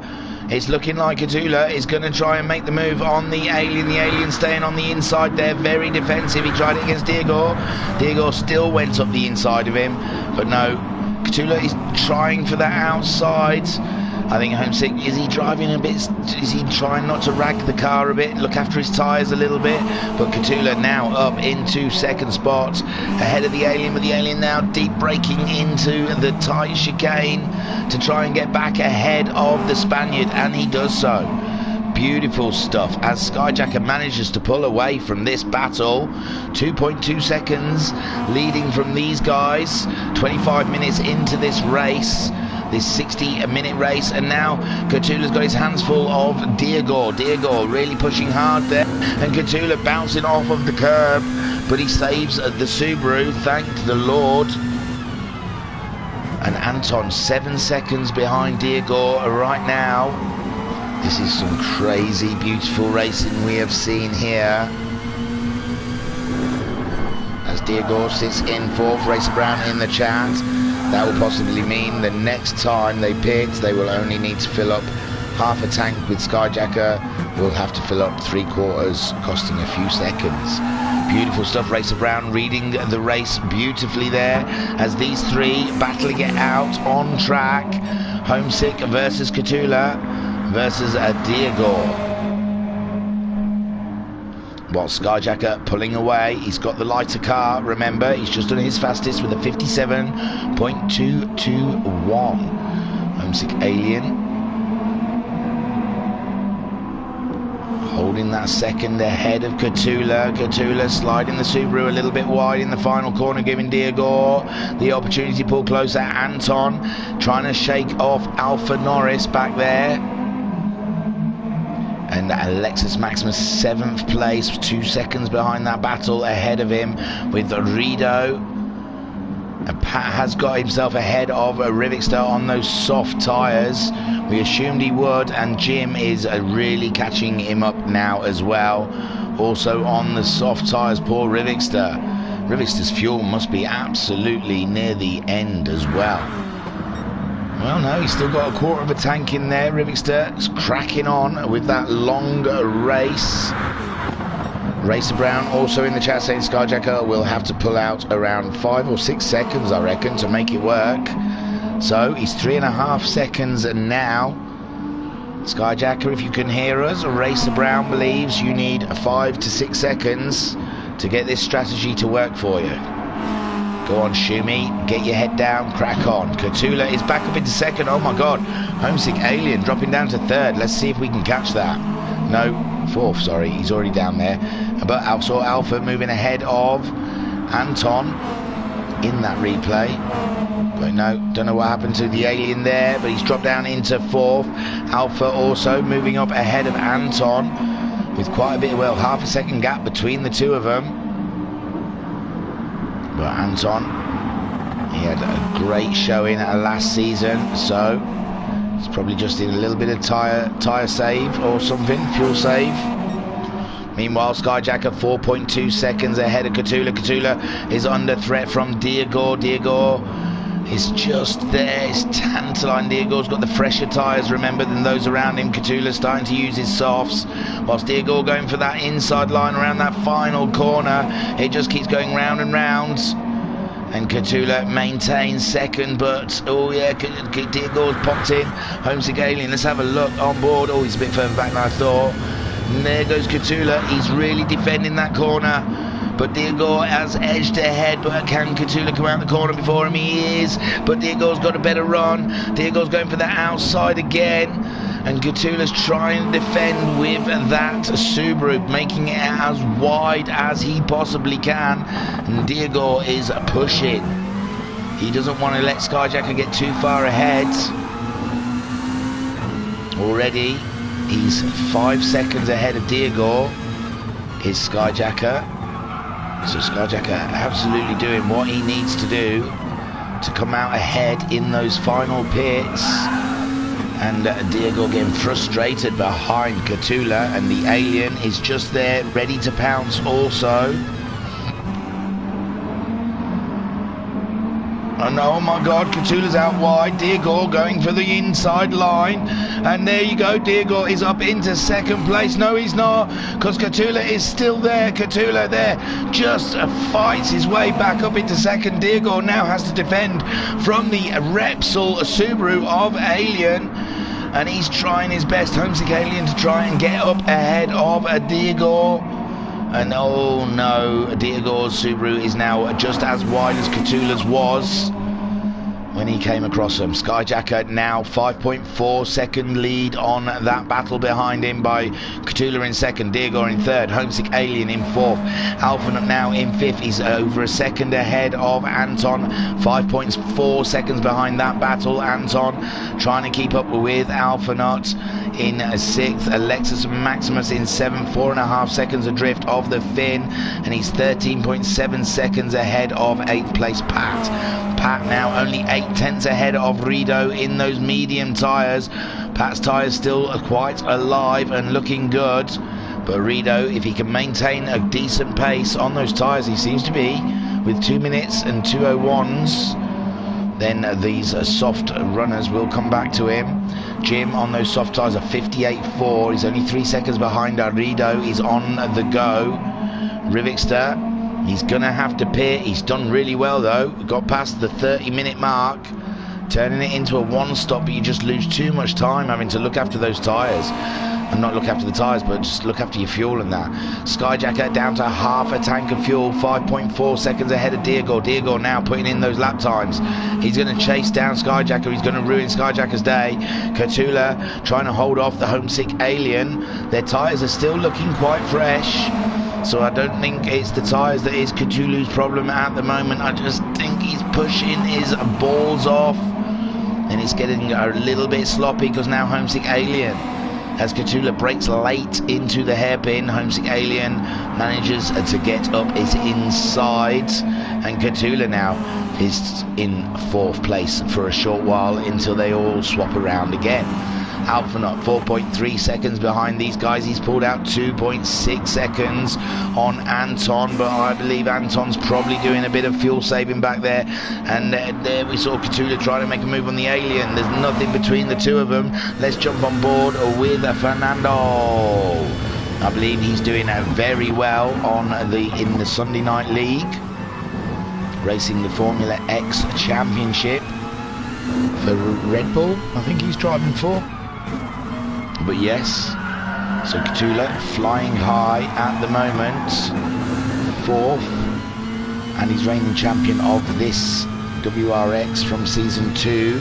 it's looking like Cthulhu is going to try and make the move on the Alien. The Alien staying on the inside there, very defensive. He tried it against Diego. Diego still went up the inside of him, but no, Cthulhu is trying for that outside. I think Homesick, is he driving a bit? Is he trying not to rag the car a bit, look after his tyres a little bit? But Cthulhu now up into second spot ahead of the Alien, but the Alien now deep braking into the tight chicane to try and get back ahead of the Spaniard, and he does so. Beautiful stuff as Skyjacker manages to pull away from this battle. 2.2 seconds leading from these guys. 25 minutes into this race, this 60-minute race, and now Cthulhu's got his hands full of Diego. Diego really pushing hard there, and Cthulhu bouncing off of the curb, but he saves the Subaru, thank the Lord. And Anton 7 seconds behind Diego right now. This is some crazy, beautiful racing we have seen here. As Diego sits in 4th, Racer Brown in the chat. That will possibly mean the next time they pit, they will only need to fill up half a tank. With Skyjacker, we'll have to fill up 3/4, costing a few seconds. Beautiful stuff. Racer Brown reading the race beautifully there as these three battling it out on track. Homesick versus Cthulhu versus Diego. While Skyjacker pulling away, he's got the lighter car. Remember, he's just done his fastest with a 57.221. Homesick Alien holding that second ahead of Cthulhu. Cthulhu sliding the Subaru a little bit wide in the final corner, giving Diego the opportunity to pull closer. Anton trying to shake off Alpha Norris back there. And Alexis Maximus 7th place, 2 seconds behind that battle, ahead of him with Rido. And Pat has got himself ahead of Wrxc on those soft tyres. We assumed he would, and Jim is really catching him up now as well. Also on the soft tyres, poor Wrxc. Wrxc's fuel must be absolutely near the end as well. Well, no, he's still got a 1/4 of a tank in there. Wrxc is cracking on with that long race. Racer Brown also in the chat saying Skyjacker will have to pull out around 5 or 6 seconds, I reckon, to make it work. So he's 3.5 seconds now. Skyjacker, if you can hear us, Racer Brown believes you need 5 to 6 seconds to get this strategy to work for you. Go on, Shumi, get your head down, crack on. Katula is back up into second. Oh my god, Homesick Alien dropping down to third. Let's see if we can catch that. No, fourth, sorry, he's already down there. But I saw Alpha moving ahead of Anton in that replay. But no, don't know what happened to the Alien there, but he's dropped down into fourth. Alpha also moving up ahead of Anton with quite a bit, well, half a second gap between the two of them. But Anton, he had a great showing last season, so he's probably just in a little bit of tyre save or something, fuel save. Meanwhile, Skyjacker 4.2 seconds ahead of Katula. Katula is under threat from Diego. Diego is just there. It's tantalizing. Diego's got the fresher tyres, remember, than those around him. Katula's starting to use his softs, whilst Diego going for that inside line around that final corner. It just keeps going round and round. And Katula maintains second, but oh yeah, Diego's popped in. Homesick Alien, let's have a look on board. Oh, he's a bit further back than I thought. And there goes Katula. He's really defending that corner. But Diego has edged ahead, but can Katula come out the corner before him? He is, but Diego's got a better run. Diego's going for the outside again, and Katula's trying to defend with that Subaru, making it as wide as he possibly can, and Diego is pushing. He doesn't want to let Skyjacker get too far ahead. Already, he's 5 seconds ahead of Diego, is Skyjacker. So Skyjacker absolutely doing what he needs to do to come out ahead in those final pits. And Diego getting frustrated behind Katula, and the Alien is just there ready to pounce also. And oh my god, Katula's out wide. Diego going for the inside line. And there you go, Diego is up into second place. No, he's not, because Katula is still there. Katula there just fights his way back up into second. Diego now has to defend from the Wrxc Subaru of Alien. And he's trying his best, Homesick Alien, to try and get up ahead of Diego. And oh no, Diego's Subaru is now just as wide as Katula's was when he came across him. Skyjacker now 5.4 second lead on that battle behind him by Katula in second, Diego in third, Homesick Alien in fourth, Alphanut now in fifth. He's over a second ahead of Anton, 5.4 seconds behind that battle. Anton trying to keep up with Alphanut in sixth, Alexis Maximus in seventh, 4.5 seconds adrift of the Finn, and he's 13.7 seconds ahead of 8th place Pat. Pat now only 0.8 ahead of Rido in those medium tyres. Pat's tyres still quite alive and looking good, but Rido, if he can maintain a decent pace on those tyres, he seems to be, with 2 minutes and 2:01s, then these soft runners will come back to him. Jim on those soft tyres are 58.4. He's only 3 seconds behind Rido. He's on the go. Wrxc, he's gonna have to pit. He's done really well though. Got past the 30-minute mark, turning it into a one-stop, but you just lose too much time having to look after those tyres. And not look after the tyres, but just look after your fuel and that. Skyjacker down to half a tank of fuel, 5.4 seconds ahead of Diego. Diego now putting in those lap times. He's going to chase down Skyjacker. He's going to ruin Skyjacker's day. Katula trying to hold off the Homesick Alien. Their tyres are still looking quite fresh, so I don't think it's the tyres that is Katula's problem at the moment. I just think he's pushing his balls off, and it's getting a little bit sloppy because now Homesick Alien, as Katula breaks late into the hairpin, Homesick Alien manages to get up his inside, and Katula now is in 4th place for a short while until they all swap around again. Alphanut 4.3 seconds behind these guys. He's pulled out 2.6 seconds on Anton, but I believe Anton's probably doing a bit of fuel saving back there. And there we saw Katula trying to make a move on the Alien. There's nothing between the two of them. Let's jump on board with Fernando. I believe he's doing very well in the Sunday Night League, racing the Formula X Championship for Red Bull, I think he's driving for. But yes, so Katula flying high at the moment, 4th, and he's reigning champion of this WRX from season 2.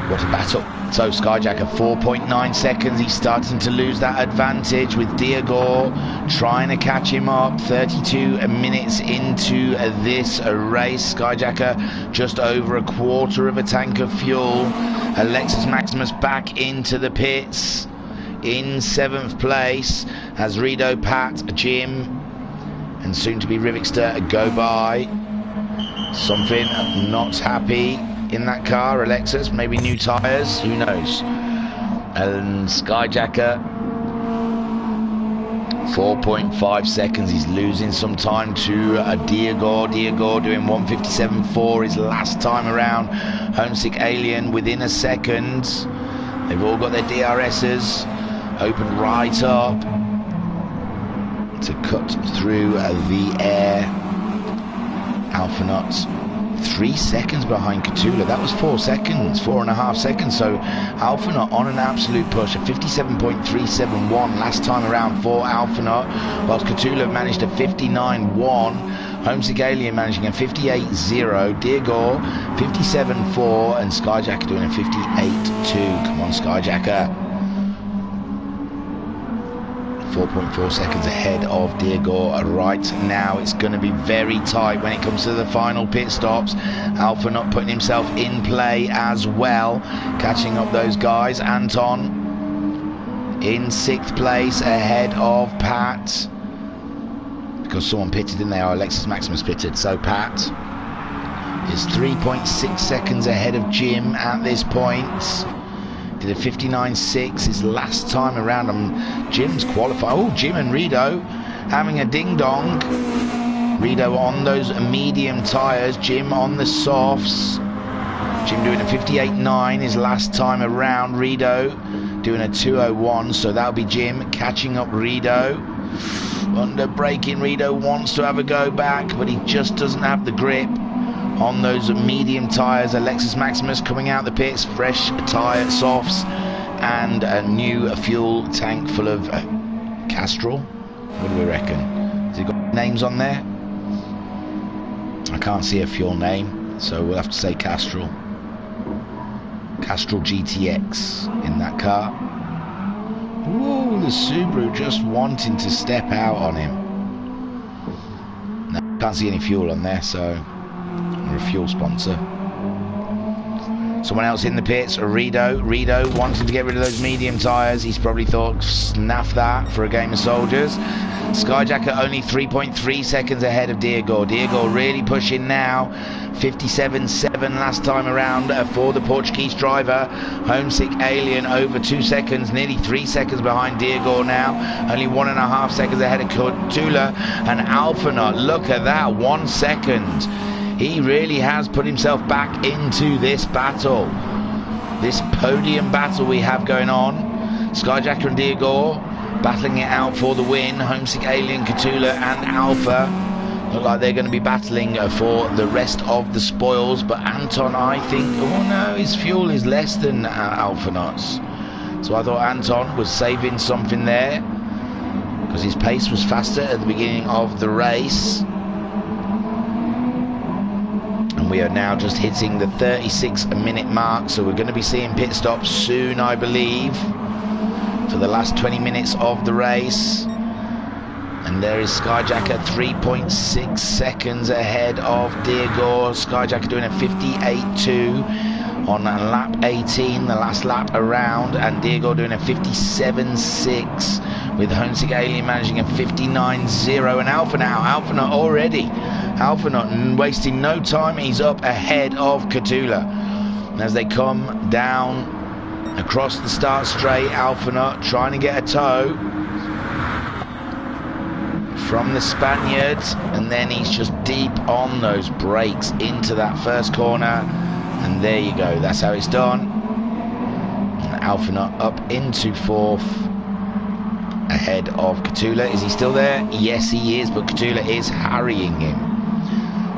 What a battle. So Skyjacker 4.9 seconds. He's starting to lose that advantage with Diego trying to catch him up. 32 minutes into this race. Skyjacker just over a quarter of a tank of fuel. Alexis Maximus back into the pits in 7th place as Rido, Pat, Jim and soon to be Wrxc go by. Something not happy in that car, Alexis. Maybe new tyres, who knows. And Skyjacker 4.5 seconds. He's losing some time to Diego. Diego doing 1:57.4 his last time around. Homesick Alien within a second. They've all got their DRSs open right up to cut through the air. Alphanaut 3 seconds behind Catula. That was 4 seconds, 4.5 seconds. So Alphanaut on an absolute push, a 57.371 last time around for Alphanaut, whilst Catula managed a 59.1. Homesick Alien managing a 58.0. Diego 57.4 and Skyjacker doing a 58.2. Come on, Skyjacker. 4.4 seconds ahead of Diego right now. It's going to be very tight when it comes to the final pit stops. Alphanaut putting himself in play as well, catching up those guys. Anton in 6th place ahead of Pat, because someone pitted, didn't they? Oh, Alexis Maximus pitted. So Pat is 3.6 seconds ahead of Jim at this point. Did a 59.6 his last time around. Jim's qualified. Oh, Jim and Rido having a ding-dong. Rido on those medium tyres, Jim on the softs. Jim doing a 58.9 his last time around. Rido doing a 2:01, so that'll be Jim catching up Rido. Under braking, Rido wants to have a go back, but he just doesn't have the grip on those medium tyres. Alexis Maximus coming out the pits, fresh tyre softs and a new fuel tank full of Castrol. What do we reckon? Has it got names on there? I can't see a fuel name, so we'll have to say Castrol. Castrol GTX in that car. Ooh, the Subaru just wanting to step out on him. No, can't see any fuel on there, so or a fuel sponsor. Someone else in the pits, Rido wanting to get rid of those medium tyres. He's probably thought, snaff that for a game of soldiers. Skyjacker only 3.3 seconds ahead of Diego. Diego really pushing now. 57.7 last time around for the Portuguese driver. Homesick Alien over 2 seconds, nearly 3 seconds behind Diego now. Only 1.5 seconds ahead of Catula and Alphanaut. Look at that, 1 second. He really has put himself back into this battle, this podium battle we have going on. Skyjacker and Diego battling it out for the win. Homesick Alien, Catula and Alpha look like they're going to be battling for the rest of the spoils. But Anton, I think, oh no, his fuel is less than Alphanaut's. So I thought Anton was saving something there, because his pace was faster at the beginning of the race. We are now just hitting the 36-minute mark, so we're going to be seeing pit stops soon, I believe, for the last 20 minutes of the race. And there is Skyjacker 3.6 seconds ahead of Diego. Skyjacker doing a 58.2 on lap 18, the last lap around, and Diego doing a 57.6 with Homesick Alien managing a 59.0. And Alphanaut already. Alphanaut wasting no time, he's up ahead of Catula. And as they come down across the start straight, Alphanaut trying to get a tow from the Spaniard, and then he's just deep on those brakes into that first corner, and there you go, that's how it's done. And Alphanaut up into 4th ahead of Catula. Is he still there? Yes, he is, but Catula is harrying him.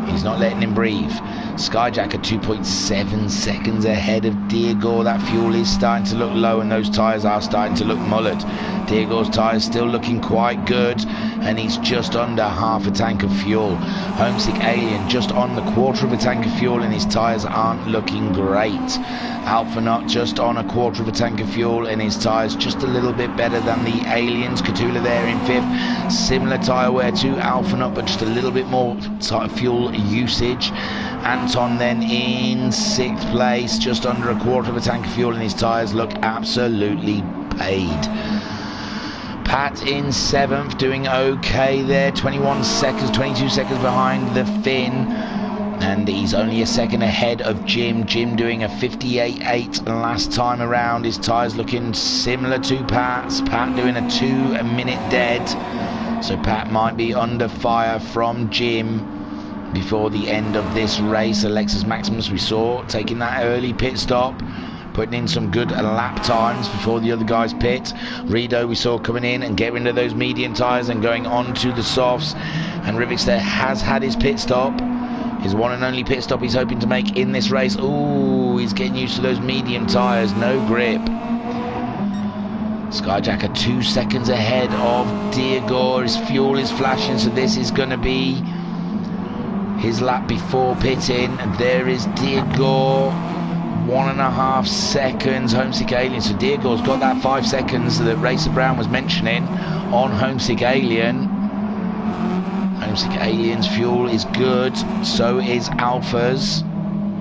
He's not letting him breathe. Skyjacker 2.7 seconds ahead of Diego. That fuel is starting to look low and those tyres are starting to look mullered. Diego's tyres still looking quite good. and he's just under half a tank of fuel. Homesick Alien just on the quarter of a tank of fuel, and his tyres aren't looking great. Alpha Nut just on a quarter of a tank of fuel, and his tyres just a little bit better than the Aliens. Catula there in 5th, similar tyre wear to Alpha Nut, but just a little bit more fuel usage. Anton then in 6th place, just under a quarter of a tank of fuel, and his tyres look absolutely paid. Pat in 7th, doing okay there, 21 seconds, 22 seconds behind the Finn, and he's only a second ahead of Jim. Jim doing a 58.8 last time around. His tyres looking similar to Pat's. Pat doing a 2-minute dead, so Pat might be under fire from Jim before the end of this race. Alexis Maximus we saw taking that early pit stop, putting in some good lap times before the other guys pit. Rido we saw coming in and getting rid of those medium tyres and going on to the softs. And Wrxc there has had his pit stop, his one and only pit stop he's hoping to make in this race. Ooh, he's getting used to those medium tyres, no grip. Skyjacker 2 seconds ahead of Diego. His fuel is flashing, so this is going to be his lap before pitting. And there is Diego, 1.5 seconds. Homesick Alien, so Diego's got that 5 seconds that Racer Brown was mentioning on Homesick Alien. Homesick Alien's fuel is good, so is Alpha's.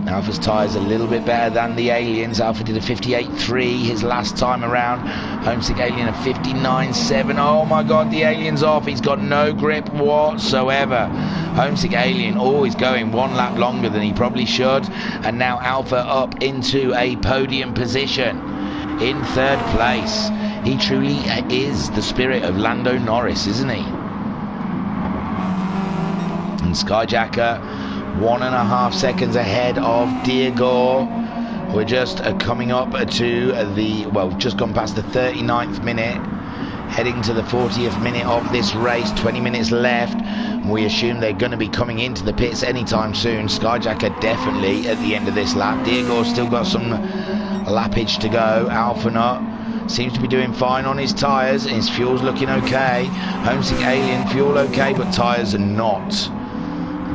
Alpha's tyres a little bit better than the Aliens. Alpha did a 58.3 his last time around. Homesick Alien a 59.7. Oh my god, the Alien's off. He's got no grip whatsoever. Homesick Alien always going 1 lap longer than he probably should. And now Alpha up into a podium position in 3rd place. He truly is the spirit of Lando Norris, isn't he? And Skyjacker 1.5 seconds ahead of Diego. We're just coming up to the, well, just gone past the 39th minute, heading to the 40th minute of this race. 20 minutes left. We assume they're going to be coming into the pits anytime soon. Skyjacker definitely at the end of this lap. Diego's still got some lappage to go. Alpha Nut seems to be doing fine on his tyres. His fuel's looking okay. Homesick Alien fuel okay, but tyres are not.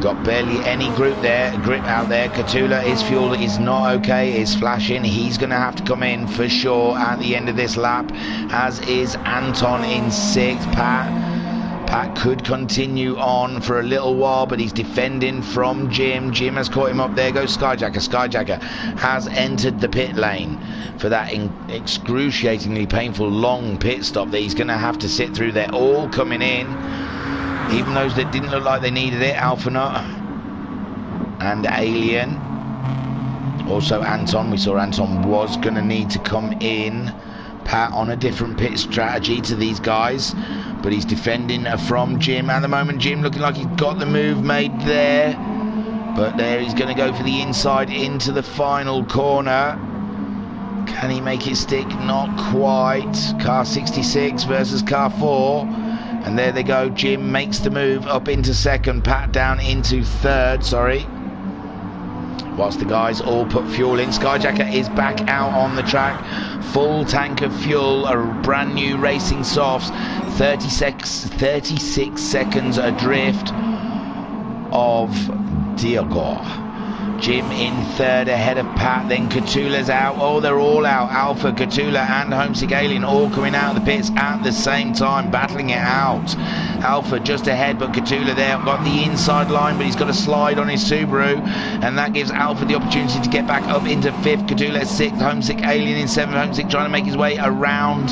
Got barely any grip out there. Catula, his fuel is not okay, is flashing. He's going to have to come in for sure at the end of this lap, as is Anton in 6th. Pat could continue on for a little while, but he's defending from Jim. Jim has caught him up. There goes Skyjacker. Skyjacker has entered the pit lane for that excruciatingly painful long pit stop that he's going to have to sit through. They're all coming in, even those that didn't look like they needed it. Alpha Nut and Alien. Also Anton, we saw Anton was going to need to come in. Pat on a different pit strategy to these guys, but he's defending from Jim at the moment. Jim looking like he's got the move made there, but there he's going to go for the inside into the final corner. Can he make it stick? Not quite. Car 66 versus car 4. And there they go. Jim makes the move up into 2nd. Pat down into 3rd. Sorry. Whilst the guys all put fuel in. Skyjacker is back out on the track. Full tank of fuel. A brand new Racing Softs. 36 seconds adrift of Diego. Jim in 3rd ahead of Pat. Then Catula's out. Oh, they're all out. Alpha, Catula and Homesick Alien all coming out of the pits at the same time, battling it out. Alpha just ahead, but Catula there got the inside line, but he's got a slide on his Subaru, and that gives Alpha the opportunity to get back up into 5th. Catula 6th. Homesick Alien in 7th. Homesick trying to make his way around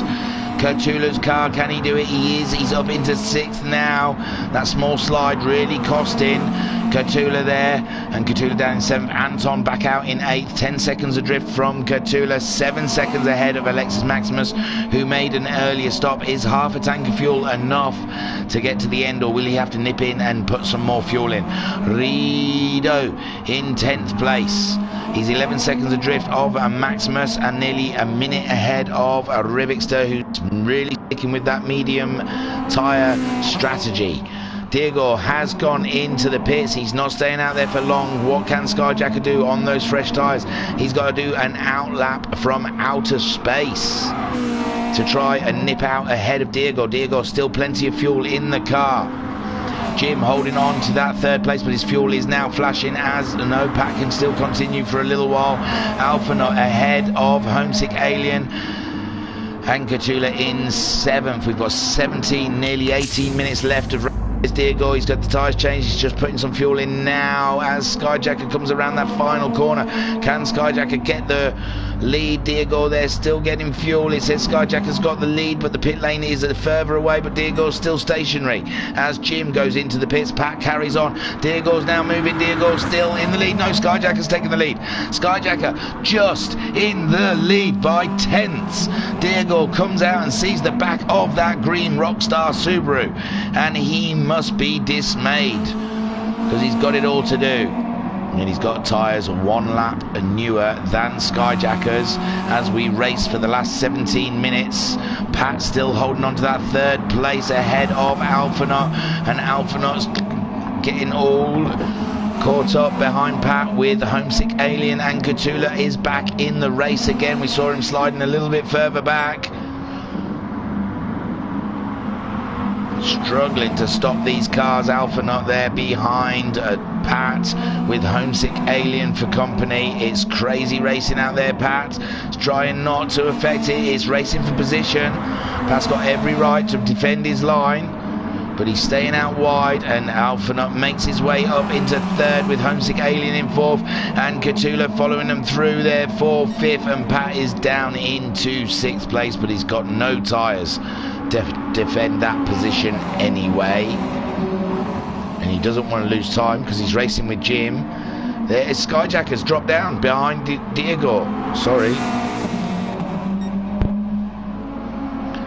Catula's car. Can he do it? He is. He's up into 6th now. That small slide really costing Catula there, and Catula down in 7th. Anton back out in 8th. 10 seconds adrift from Catula. 7 seconds ahead of Alexis Maximus, who made an earlier stop. Is half a tank of fuel enough to get to the end, or will he have to nip in and put some more fuel in? Rido in 10th place. He's 11 seconds adrift of Maximus, and nearly a minute ahead of Wrxc, who's really sticking with that medium tyre strategy. Diego has gone into the pits. He's not staying out there for long. What can Skyjacker do on those fresh tyres? He's got to do an outlap from outer space to try and nip out ahead of Diego. Diego still plenty of fuel in the car. Jim holding on to that third place, but his fuel is now flashing as no, Pat can still continue for a little while. Alpha not ahead of Homesick Alien. And Catula in 7th. We've got 17, nearly 18 minutes left of race. Diego, he's got the tyres changed, he's just putting some fuel in now as Skyjacker comes around that final corner. Can Skyjacker get the lead? Diego there still getting fuel. It says Skyjacker's got the lead, but the pit lane is further away, but Diego's still stationary as Jim goes into the pits. Pat carries on. Diego's now moving. Diego's still in the lead. No, Skyjacker's taking the lead. Skyjacker just in the lead by tenths. Diego comes out and sees the back of that green Rockstar Subaru, and he must be dismayed because he's got it all to do. And he's got tyres 1 lap newer than Skyjacker's as we race for the last 17 minutes. Pat still holding on to that third place ahead of Alphanaut, and Alphanaut's getting all caught up behind Pat with Homesick Alien, and Catula is back in the race again. We saw him sliding a little bit further back. Struggling to stop these cars. Alphanaut there behind Pat with Homesick Alien for company. It's crazy racing out there. Pat is trying not to affect it. It's racing for position. Pat's got every right to defend his line, but he's staying out wide, and Alphanaut makes his way up into 3rd with Homesick Alien in 4th, and Catula following them through there for 5th, and Pat is down into 6th place, but he's got no tyres to defend that position anyway, and he doesn't want to lose time because he's racing with Jim. There, Skyjacker's dropped down behind Diego. Sorry.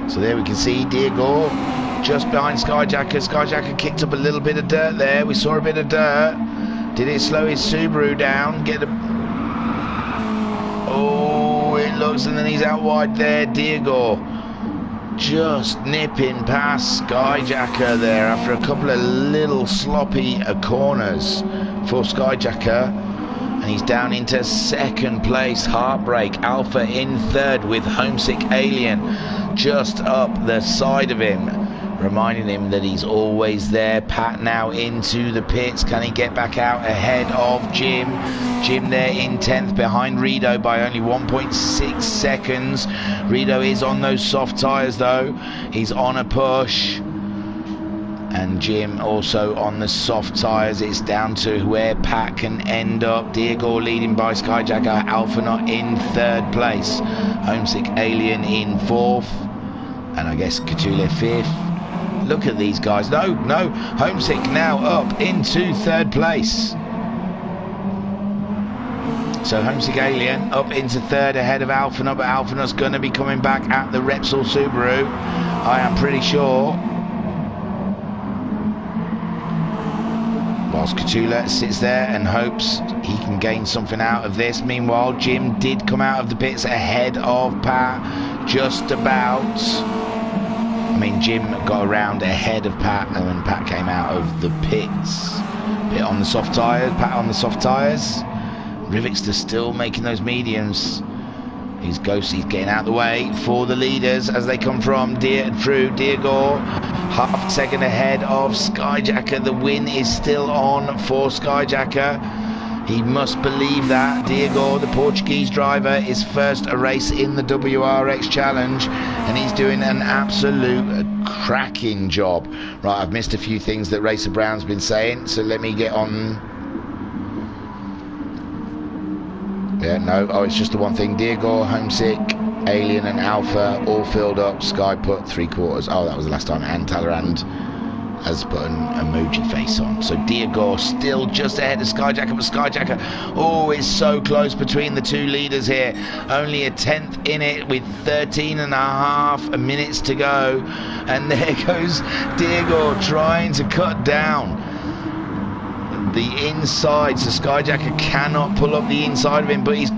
So there we can see Diego just behind Skyjacker. Skyjacker kicked up a little bit of dirt there. We saw a bit of dirt. Did it slow his Subaru down? Get a... Oh, it looks, and then he's out wide there. Diego just nipping past Skyjacker there after a couple of little sloppy corners for Skyjacker, and he's down into 2nd place. Heartbreak. Alpha in 3rd with Homesick Alien just up the side of him, reminding him that he's always there. Pat now into the pits. Can he get back out ahead of Jim? Jim there in 10th behind Rido by only 1.6 seconds. Rido is on those soft tyres though. He's on a push. And Jim also on the soft tyres. It's down to where Pat can end up. Diego leading by Skyjacker. Alphanaut in 3rd place. Homesick Alien in 4th. And I guess Catula 5th. Look at these guys. No, Homesick now up into 3rd place. So Homesick Alien up into 3rd ahead of Alphanaut, but Alphanaut's going to be coming back at the Wrxc Subaru, I am pretty sure. Whilst Catula sits there and hopes he can gain something out of this. Meanwhile, Jim did come out of the pits ahead of Pat, just about. I mean, Jim got around ahead of Pat, and when Pat came out of the pits, Pit on the soft tyres, Pat on the soft tyres. Wrxc still making those mediums. He's getting out of the way for the leaders as they come from through Diego. Half second ahead of Skyjacker. The win is still on for Skyjacker. He must believe that. Diego, the Portuguese driver, is first a race in the WRX Challenge, and he's doing an absolute cracking job. Right, I've missed a few things that Racer Brown's been saying, so let me get on. Yeah, no, oh, it's just the one thing. Diego, Homesick, Alien and Alpha all filled up. Sky put 3/4. Oh, that was the last time. And Talleyrand has put an emoji face on. So Diego still just ahead of Skyjacker, but Skyjacker, oh, is so close between the two leaders here. Only a 10th in it with 13.5 minutes to go. And there goes Diego trying to cut down the inside, so Skyjacker cannot pull up the inside of him, but he's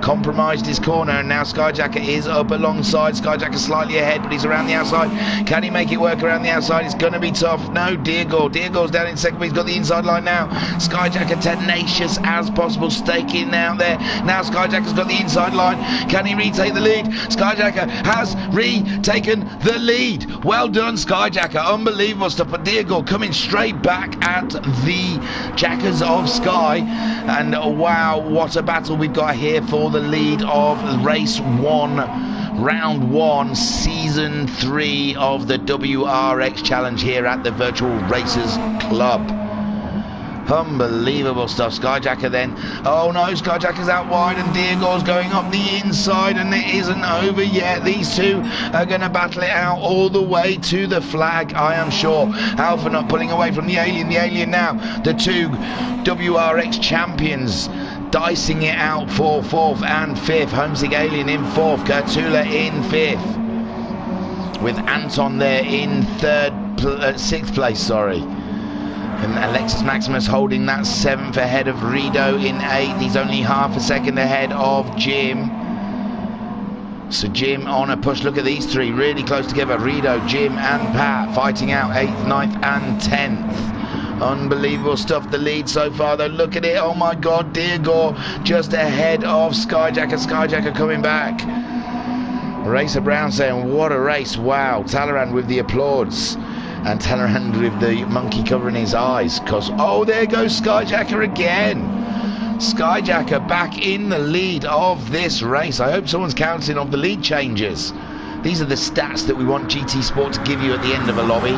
compromised his corner, and now Skyjacker is up alongside. Skyjacker slightly ahead, but he's around the outside. Can he make it work around the outside? It's going to be tough. No, Deargore down in second, but he's got the inside line now. Skyjacker tenacious as possible, staking out there. Now Skyjacker's got the inside line. Can he retake the lead? Skyjacker has retaken the lead. Well done, Skyjacker. Unbelievable stuff. But Deargore coming straight back at the Jackers of Sky. And wow, what a battle we've got here for the lead of race 1. Round 1, season 3 of the Wrx Challenge here at the Virtual Racers Club. Unbelievable stuff. Skyjacker then. Oh no, Skyjacker's out wide and Deargore's going up the inside, and it isn't over yet. These two are going to battle it out all the way to the flag, I am sure. Alpha not pulling away from the Alien. The Alien now, the two Wrx champions, dicing it out for 4th and 5th. Homesick Alien in 4th, Gertula in 5th, with Anton there in 6th place, sorry. And Alexis Maximus holding that 7th ahead of Rido in 8th. He's only half a second ahead of Jim. So Jim on a push. Look at these three really close together. Rido, Jim and Pat fighting out 8th, 9th and 10th. Unbelievable stuff. The lead so far though. Look at it. Oh my God. Deargore just ahead of Skyjacker. Skyjacker coming back. Racer Brown saying what a race. Wow. Talleyrand with the applause. And Talleyrand with the monkey covering his eyes, because oh, there goes Skyjacker again. Skyjacker back in the lead of this race. I hope someone's counting of the lead changes. These are the stats that we want GTSport to give you at the end of a lobby.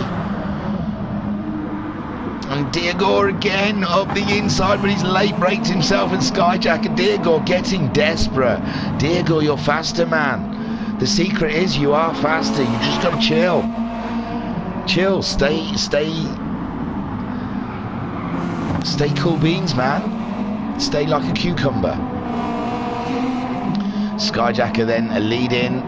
And Deargore again up the inside, but he's late braked himself, and Skyjacker. Deargore getting desperate. Deargore, you're faster, man. The secret is you are faster. You just got to chill. Chill, stay cool beans, man. Stay like a cucumber. Skyjacker then a lead in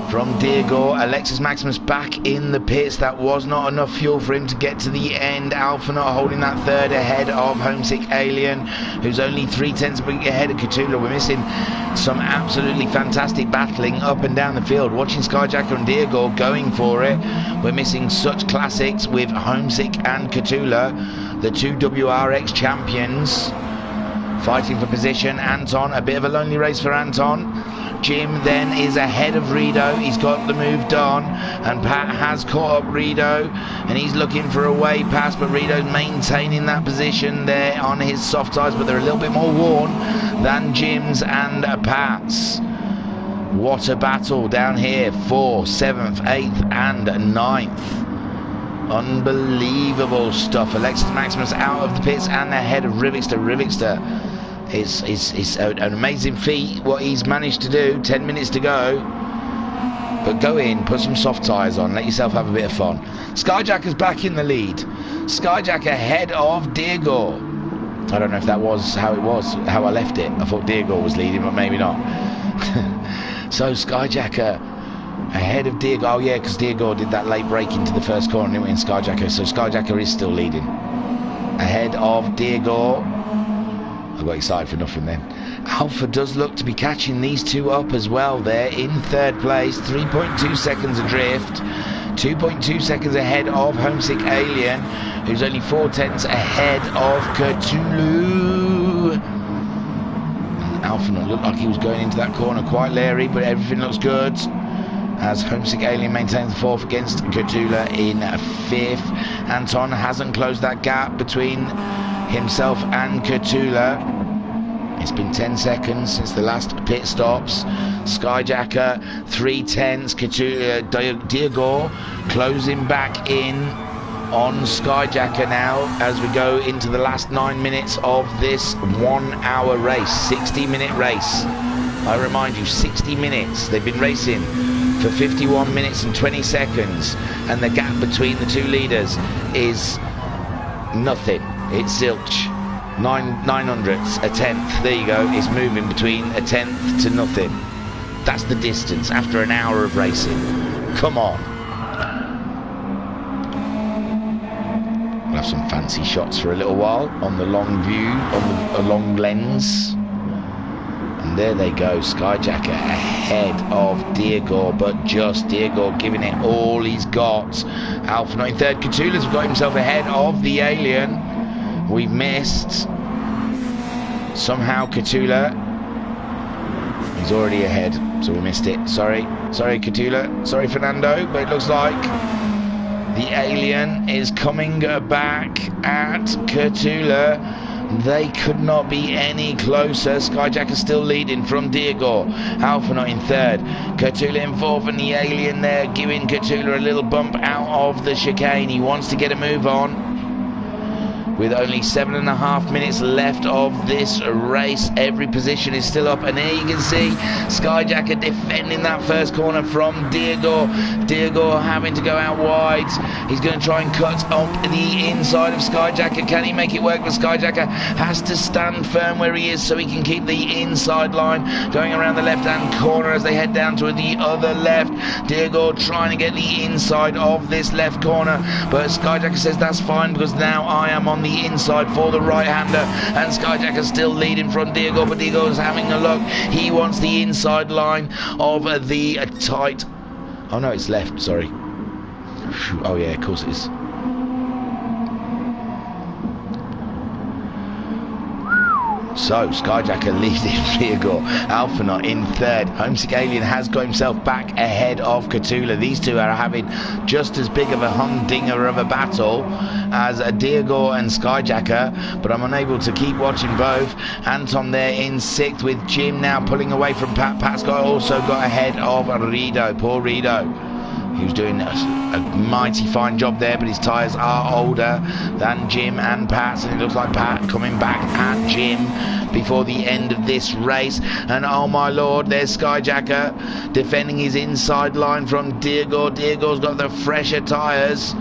from Deargore. Alexis Maximus back in the pits. That was not enough fuel for him to get to the end. Alpha not holding that 3rd ahead of Homesick Alien, who's only 3/10 ahead of Cthulhu. We're missing some absolutely fantastic battling up and down the field. Watching Skyjacker and Deargore going for it. We're missing such classics with Homesick and Cthulhu, the two Wrx champions, fighting for position. Anton, a bit of a lonely race for Anton. Jim then is ahead of Rido. He's got the move done, and Pat has caught up Rido, and he's looking for a way past, but Rido's maintaining that position there on his soft tyres, but they're a little bit more worn than Jim's and Pat's. What a battle down here for 7th, 8th and 9th. Unbelievable stuff. Alexis Maximus out of the pits and ahead of Wrxc. Wrxc is an amazing feat what he's managed to do. 10 minutes to go, but go in, put some soft tyres on, let yourself have a bit of fun. Skyjacker's back in the lead. Skyjacker ahead of Deargore. I don't know if that was how I left it. I thought Deargore was leading, but maybe not. So Skyjacker ahead of Deargore. Oh yeah, because Deargore did that late break into the first corner and it went in Skyjacker, so Skyjacker is still leading ahead of Deargore. I got excited for nothing then. Alpha does look to be catching these two up as well. They're in 3rd place, 3.2 seconds adrift, 2.2 seconds ahead of Homesick Alien, who's only 4/10 ahead of Cthulhu. Alpha looked like he was going into that corner quite leery, but everything looks good as Homesick Alien maintains the 4th against Cthulhu in 5th. Anton hasn't closed that gap between himself and Cthulhu. It's been 10 seconds since the last pit stops. Skyjacker 3/10, Deargore closing back in on Skyjacker now as we go into the last 9 minutes of this 1 hour race, 60-minute race. I remind you, 60 minutes. They've been racing for 51 minutes and 20 seconds, and the gap between the two leaders is nothing. It's zilch. 9/900ths, a 10th. There you go. It's moving between a 10th to nothing. That's the distance after an hour of racing. Come on. We'll have some fancy shots for a little while on the long view, on the long lens. And there they go, Skyjacker ahead of Diego, but just Diego giving it all he's got. Alpha Knight in third. Cthulhu's got himself ahead of the Alien. We've missed. Somehow Cthulhu, he's already ahead, so we missed it. Sorry Cthulhu, sorry Fernando, but it looks like the Alien is coming back at Cthulhu. They could not be any closer. Skyjacker still leading from Diego. Alpha Knight in third. Cthulhu in fourth, and the Alien there giving Cthulhu a little bump out of the chicane. He wants to get a move on. With only 7.5 minutes left of this race, every position is still up, and there you can see Skyjacker defending that first corner from Diego. Diego having to go out wide. He's going to try and cut up the inside of Skyjacker. Can he make it work? But Skyjacker has to stand firm where he is so he can keep the inside line going around the left-hand corner as they head down to the other left. Diego trying to get the inside of this left corner, but Skyjacker says that's fine because now I am on the inside for the right-hander, and Skyjacker's still leading from Diego, but Diego's having a look. He wants the inside line of the tight... Oh no, it's left, sorry. Oh yeah, of course it is. So, Skyjacker leading Diego, Alpha Knight in third. Homesick Alien has got himself back ahead of Cthulhu. These two are having just as big of a humdinger of a battle as Diego and Skyjacker, but I'm unable to keep watching both. Anton there in sixth, with Jim now pulling away from Pat. Pat's also got ahead of Rido, poor Rido, who's doing a mighty fine job there, but his tyres are older than Jim and Pat's, and it looks like Pat coming back at Jim before the end of this race. And oh my lord, there's Skyjacker defending his inside line from Diego. Diego's got the fresher tyres.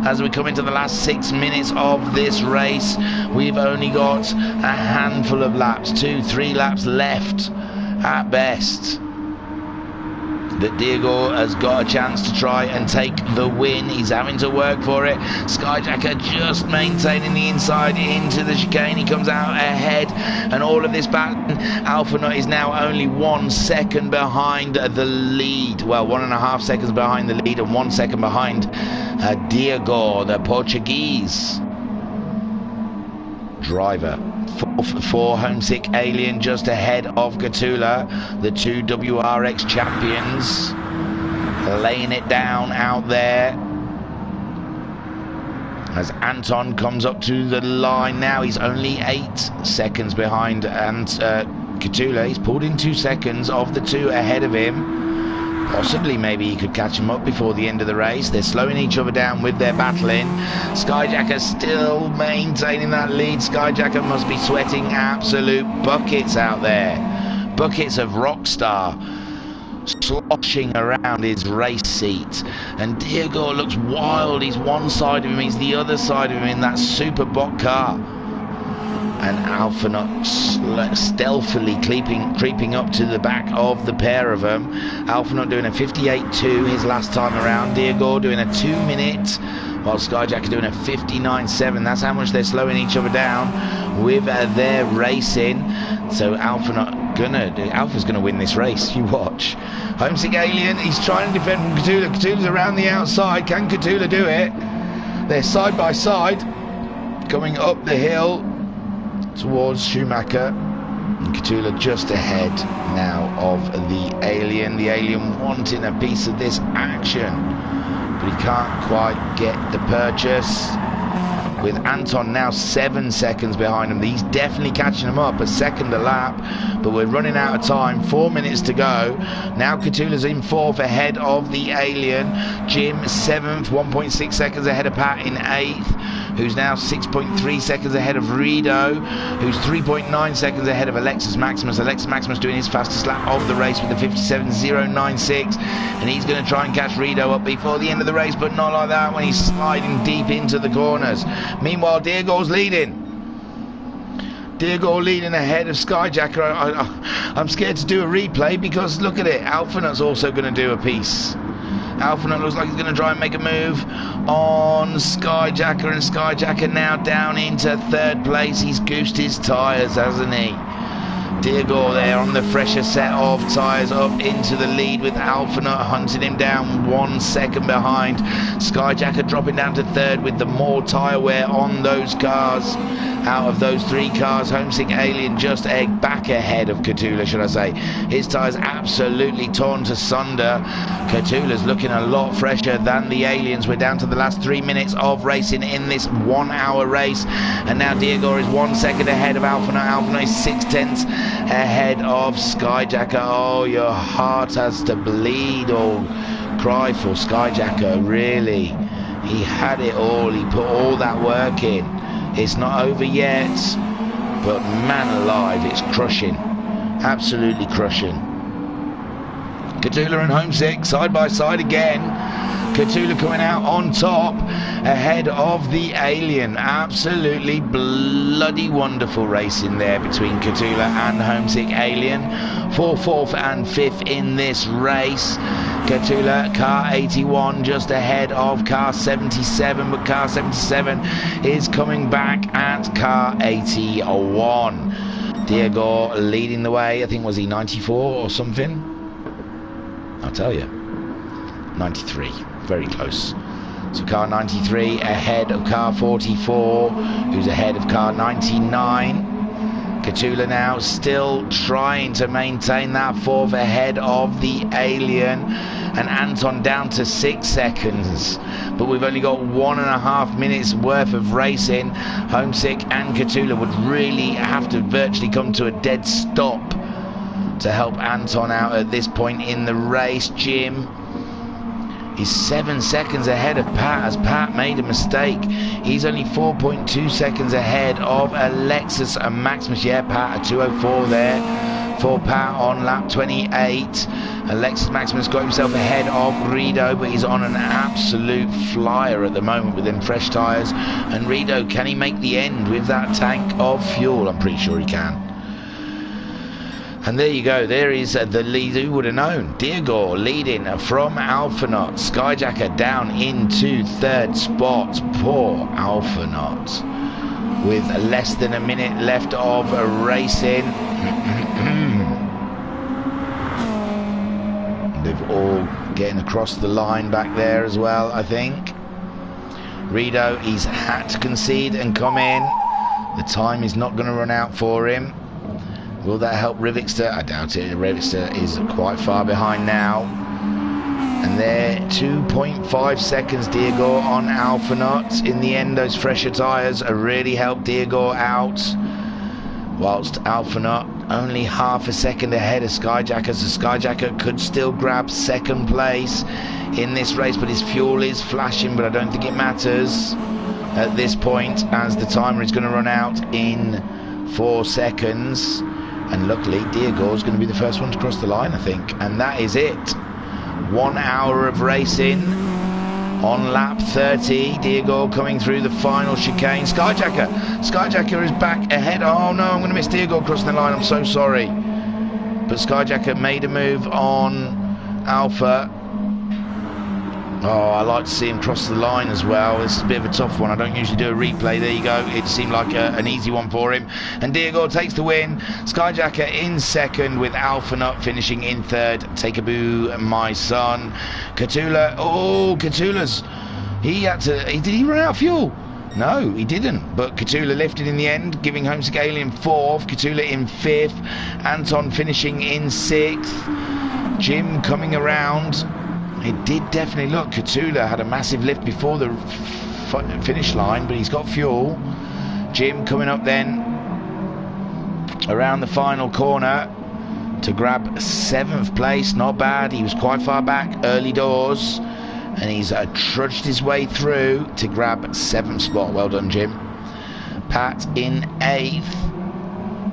As we come into the last 6 minutes of this race, we've only got a handful of laps, 2-3 laps left at best, that Diego has got a chance to try and take the win. He's having to work for it. Skyjacker just maintaining the inside into the chicane. He comes out ahead, and all of this back. Alpha Knight is now only 1 second behind the lead. Well, 1.5 seconds behind the lead, and 1 second behind Diego, the Portuguese driver. For Homesick Alien, just ahead of Cthulhu, the two WRX champions, laying it down out there. As Anton comes up to the line now, he's only 8 seconds behind, and Cthulhu, he's pulled in 2 seconds of the two ahead of him. Possibly, maybe he could catch him up before the end of the race. They're slowing each other down with their battling. Skyjacker still maintaining that lead. Skyjacker must be sweating absolute buckets out there. Buckets of Rockstar sloshing around his race seat. And Diego looks wild. He's one side of him, he's the other side of him in that super bot car. And Alpha Knight stealthily creeping up to the back of the pair of them. Alpha Knight doing a 58.2 his last time around. Diego doing a 2 minute, while Skyjacker doing a 59.7. That's how much they're slowing each other down with their racing. So Alpha's gonna win this race. You watch. Homesick Alien, he's trying to defend from Cthulhu. Cthulhu's around the outside. Can Cthulhu do it? They're side by side, coming up the hill towards Schumacher, and Cthulhu just ahead now of the Alien. The Alien wanting a piece of this action, but he can't quite get the purchase. With Anton now 7 seconds behind him, he's definitely catching him up, a second a lap, but we're running out of time. 4 minutes to go. Now Cthulhu's in fourth ahead of the Alien. Jim 7th, 1.6 seconds ahead of Pat in 8th, who's now 6.3 seconds ahead of Rido, who's 3.9 seconds ahead of Alexis Maximus. Alexis Maximus doing his fastest lap of the race with a 57.096, and he's going to try and catch Rido up before the end of the race, but not like that when he's sliding deep into the corners. Meanwhile, Diego's leading. Diego leading ahead of Skyjacker. I'm scared to do a replay because look at it. Alpha Knight's also going to do a piece. Alpha Knight looks like he's going to try and make a move on Skyjacker, and Skyjacker now down into third place. He's goosed his tyres, hasn't he? Diego there on the fresher set of tyres, up into the lead with Alphanut hunting him down 1 second behind. Skyjacker dropping down to third with the more tyre wear on those cars. Out of those 3 cars, Homesick Alien just back ahead of Catula, should I say. His tyres absolutely torn to sunder. Catula's looking a lot fresher than the Aliens. We're down to the last 3 minutes of racing in this 1 hour race. And now Diego is 1 second ahead of Alphanut. Alphanut is 6/10 ahead of Skyjacker. Oh, your heart has to bleed or cry for Skyjacker, really. He had it all. He put all that work in. It's not over yet, but man alive, it's crushing. Absolutely crushing. Catula and Homesick side by side again. Catula coming out on top ahead of the Alien. Absolutely bloody wonderful racing there between Catula and Homesick Alien. 4th and 5th in this race. Catula, car 81 just ahead of car 77, but car 77 is coming back at car 81. Diego leading the way. I think, was he 94 or something? I'll tell you, 93, very close. So car 93 ahead of car 44, who's ahead of car 99. Catula now still trying to maintain that 4th ahead of the Alien, and Anton down to 6 seconds. But we've only got 1.5 minutes worth of racing. Homesick and Catula would really have to virtually come to a dead stop to help Anton out at this point in the race. Jim is 7 seconds ahead of Pat, as Pat made a mistake. He's only 4.2 seconds ahead of Alexis and Maximus. Yeah, Pat, a 2:04 there for Pat on lap 28. Alexis Maximus got himself ahead of Rido, but he's on an absolute flyer at the moment with them fresh tyres. And Rido, can he make the end with that tank of fuel? I'm pretty sure he can. And there you go, there is the lead. Who would have known? Diego leading from Alphanut. Skyjacker down into 3rd spot. Poor Alphanut. With less than a minute left of racing. They've all getting across the line back there as well, I think. Rido, he's had to concede and come in. The time is not going to run out for him. Will that help Wrxc? I doubt it. Wrxc is quite far behind now. And there, 2.5 seconds Diego on Alphanut. In the end, those fresher tyres really helped Diego out. Whilst Alphanut only half a second ahead of Skyjacker. So Skyjacker could still grab 2nd place in this race, but his fuel is flashing, but I don't think it matters at this point, as the timer is going to run out in 4 seconds. And luckily Diego is going to be the first one to cross the line, I think. And that is it. 1 hour of racing on lap 30. Diego coming through the final chicane. Skyjacker is back ahead. Oh no, I'm going to miss Diego crossing the line. I'm so sorry. But Skyjacker made a move on Alpha. Oh, I like to see him cross the line as well. This is a bit of a tough one. I don't usually do a replay. There you go. It seemed like an easy one for him. And Diego takes the win. Skyjacker in 2nd with Alphanut finishing in 3rd. Take a boo, my son. Catula. Oh, Catula's. Did he run out of fuel? No, he didn't. But Catula lifted in the end, giving Homesick Alien 4th. Catula in 5th. Anton finishing in 6th. Jim coming around. It did definitely look. Catula had a massive lift before the finish line, but he's got fuel. Jim coming up then around the final corner to grab 7th place. Not bad. He was quite far back early doors, and he's trudged his way through to grab 7th spot. Well done, Jim. Pat in 8th.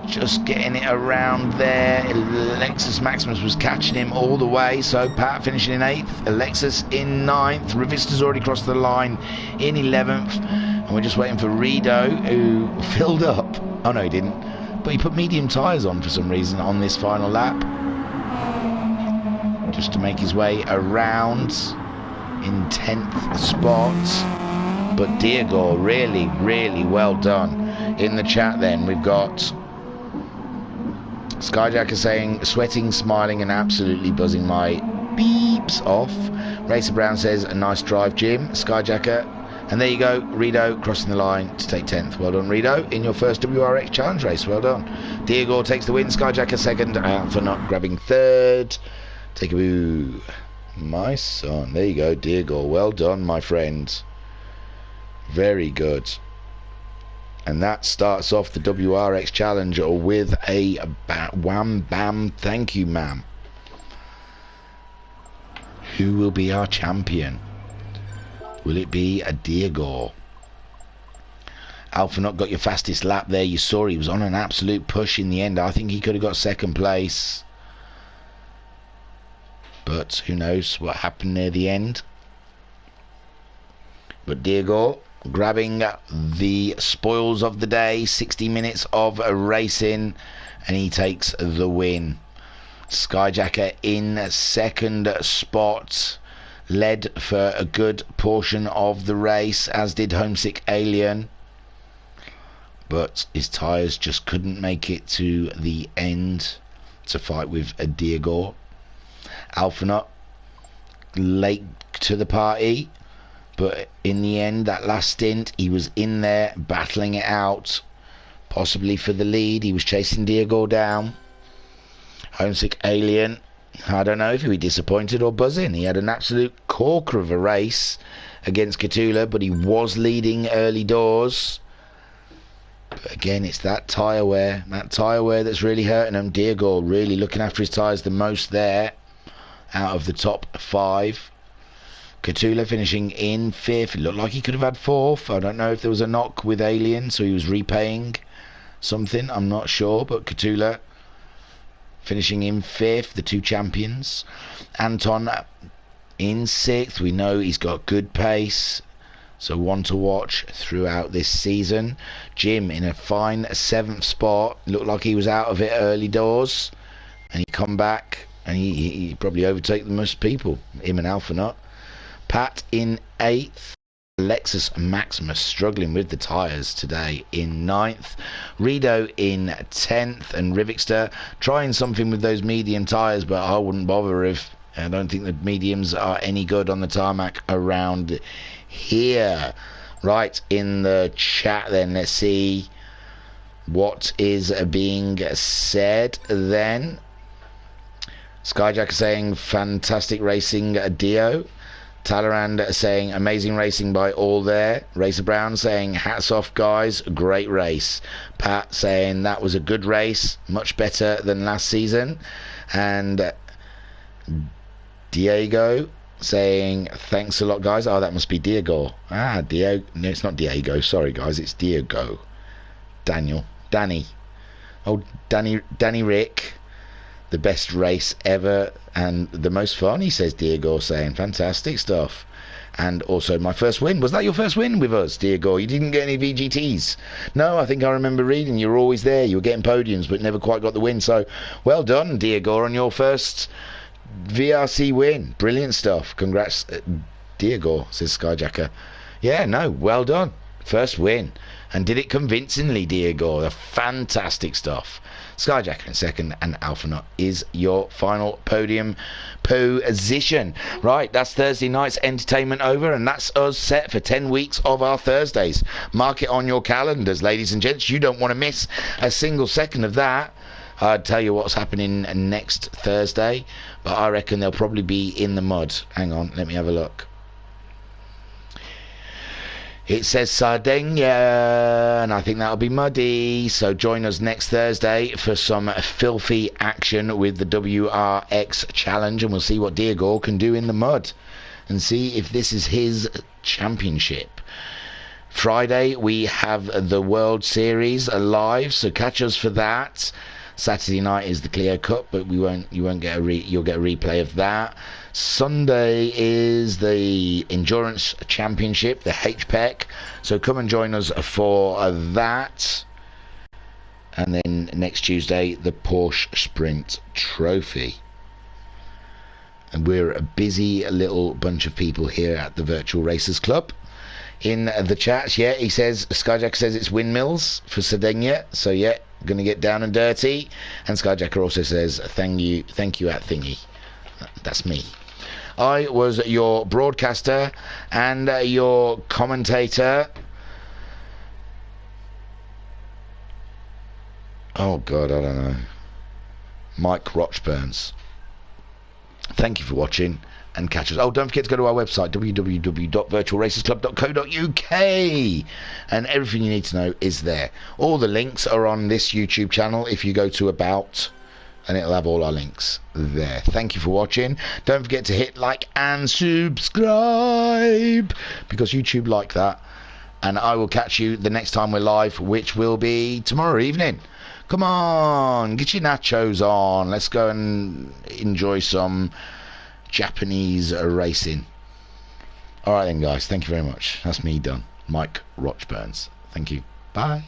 Just getting it around there. Alexis Maximus was catching him all the way, so Pat finishing in 8th, Alexis in 9th. Wrxc's already crossed the line in 11th, and we're just waiting for Rido, who filled up. Oh no, he didn't, but he put medium tyres on for some reason on this final lap, just to make his way around in 10th spot. But Diego, really well done. In the chat then we've got Skyjacker saying, sweating, smiling, and absolutely buzzing my beeps off. Racer Brown says, a nice drive, Jim. Skyjacker. And there you go, Rido crossing the line to take 10th. Well done, Rido, in your first WRX Challenge race. Well done. Diego takes the win. Skyjacker second. For not grabbing third. Take a boo. My son. There you go, Diego. Well done, my friend. Very good. And that starts off the WRX Challenge with a wham bam thank you, ma'am. Who will be our champion? Will it be a Diego? Alphanut got your fastest lap there. You saw he was on an absolute push in the end. I think he could have got second place. But who knows what happened near the end. But Diego grabbing the spoils of the day, 60 minutes of racing, and he takes the win. Skyjacker in second spot, led for a good portion of the race, as did Homesick Alien, but his tyres just couldn't make it to the end to fight with a Diego. Alphanut late to the party, but in the end, that last stint, he was in there battling it out, possibly for the lead. He was chasing Diego down. Homesick Alien, I don't know if he was disappointed or buzzing. He had an absolute corker of a race against Catula, but he was leading early doors. But again, it's that tyre wear. That tyre wear that's really hurting him. Diego really looking after his tyres the most there out of the top 5. Catula finishing in 5th. It looked like he could have had 4th. I don't know if there was a knock with Alien, so he was repaying something. I'm not sure, but Catula finishing in 5th, the two champions. Anton in 6th. We know he's got good pace, so one to watch throughout this season. Jim in a fine 7th spot. Looked like he was out of it early doors, and he come back, and he probably overtake the most people, him and Alphanut. Pat in 8th. Lexus Maximus struggling with the tyres today in 9th. Rido in 10th, and Wrxc trying something with those medium tyres, but I wouldn't bother if I don't think the mediums are any good on the tarmac around here. Right, in the chat then, let's see what is being said then. Skyjacker saying fantastic racing, Dio. Talleyrand saying amazing racing by all there. Racer Brown saying hats off guys, great race. Pat saying that was a good race, much better than last season. And Diego saying thanks a lot guys. Oh, that must be Diego. Diego. No, it's not Diego, sorry guys, it's Diego. Danny. Oh, Danny Rick. The best race ever and the most fun, he says, Diego, saying fantastic stuff. And also my first win. Was that your first win with us, Diego? You didn't get any VGTs? No, I think I remember reading you were always there. You were getting podiums but never quite got the win. So well done, Diego, on your first VRC win. Brilliant stuff. Congrats, Diego, says Skyjacker. Yeah, no, well done. First win. And did it convincingly, Diego. Fantastic stuff. Skyjacker in second, and Alphanut is your final podium position. Right, that's Thursday night's entertainment over, and that's us set for 10 weeks of our Thursdays. Mark it on your calendars, ladies and gents. You don't want to miss a single second of that. I'd tell you what's happening next Thursday, but I reckon they'll probably be in the mud. Hang on, let me have a look. It says Sardinia, and I think that'll be muddy. So join us next Thursday for some filthy action with the WRX Challenge, and we'll see what Diego can do in the mud and see if this is his championship. Friday we have the World Series live, so catch us for that. Saturday night is the Clio Cup, but you'll get a replay of that. Sunday is the Endurance Championship, the HPEC, so come and join us for that. And then next Tuesday, the Porsche Sprint Trophy. And we're a busy little bunch of people here at the Virtual Racers Club. In the chats, yeah, he says, Skyjack says it's windmills for Sardinia, so yeah, going to get down and dirty. And Skyjacker also says, thank you at Thingy. That's me. I was your broadcaster and your commentator. Oh God, I don't know. Mike Rochburns. Thank you for watching, and catch us. Oh, don't forget to go to our website, www.virtualracersclub.co.uk, and everything you need to know is there. All the links are on this YouTube channel if you go to About, and it'll have all our links there. Thank you for watching. Don't forget to hit like and subscribe, because YouTube like that. And I will catch you the next time we're live, which will be tomorrow evening. Come on, get your nachos on. Let's go and enjoy some Japanese racing. Alright then, guys. Thank you very much. That's me done. Mike Rochburns. Thank you. Bye.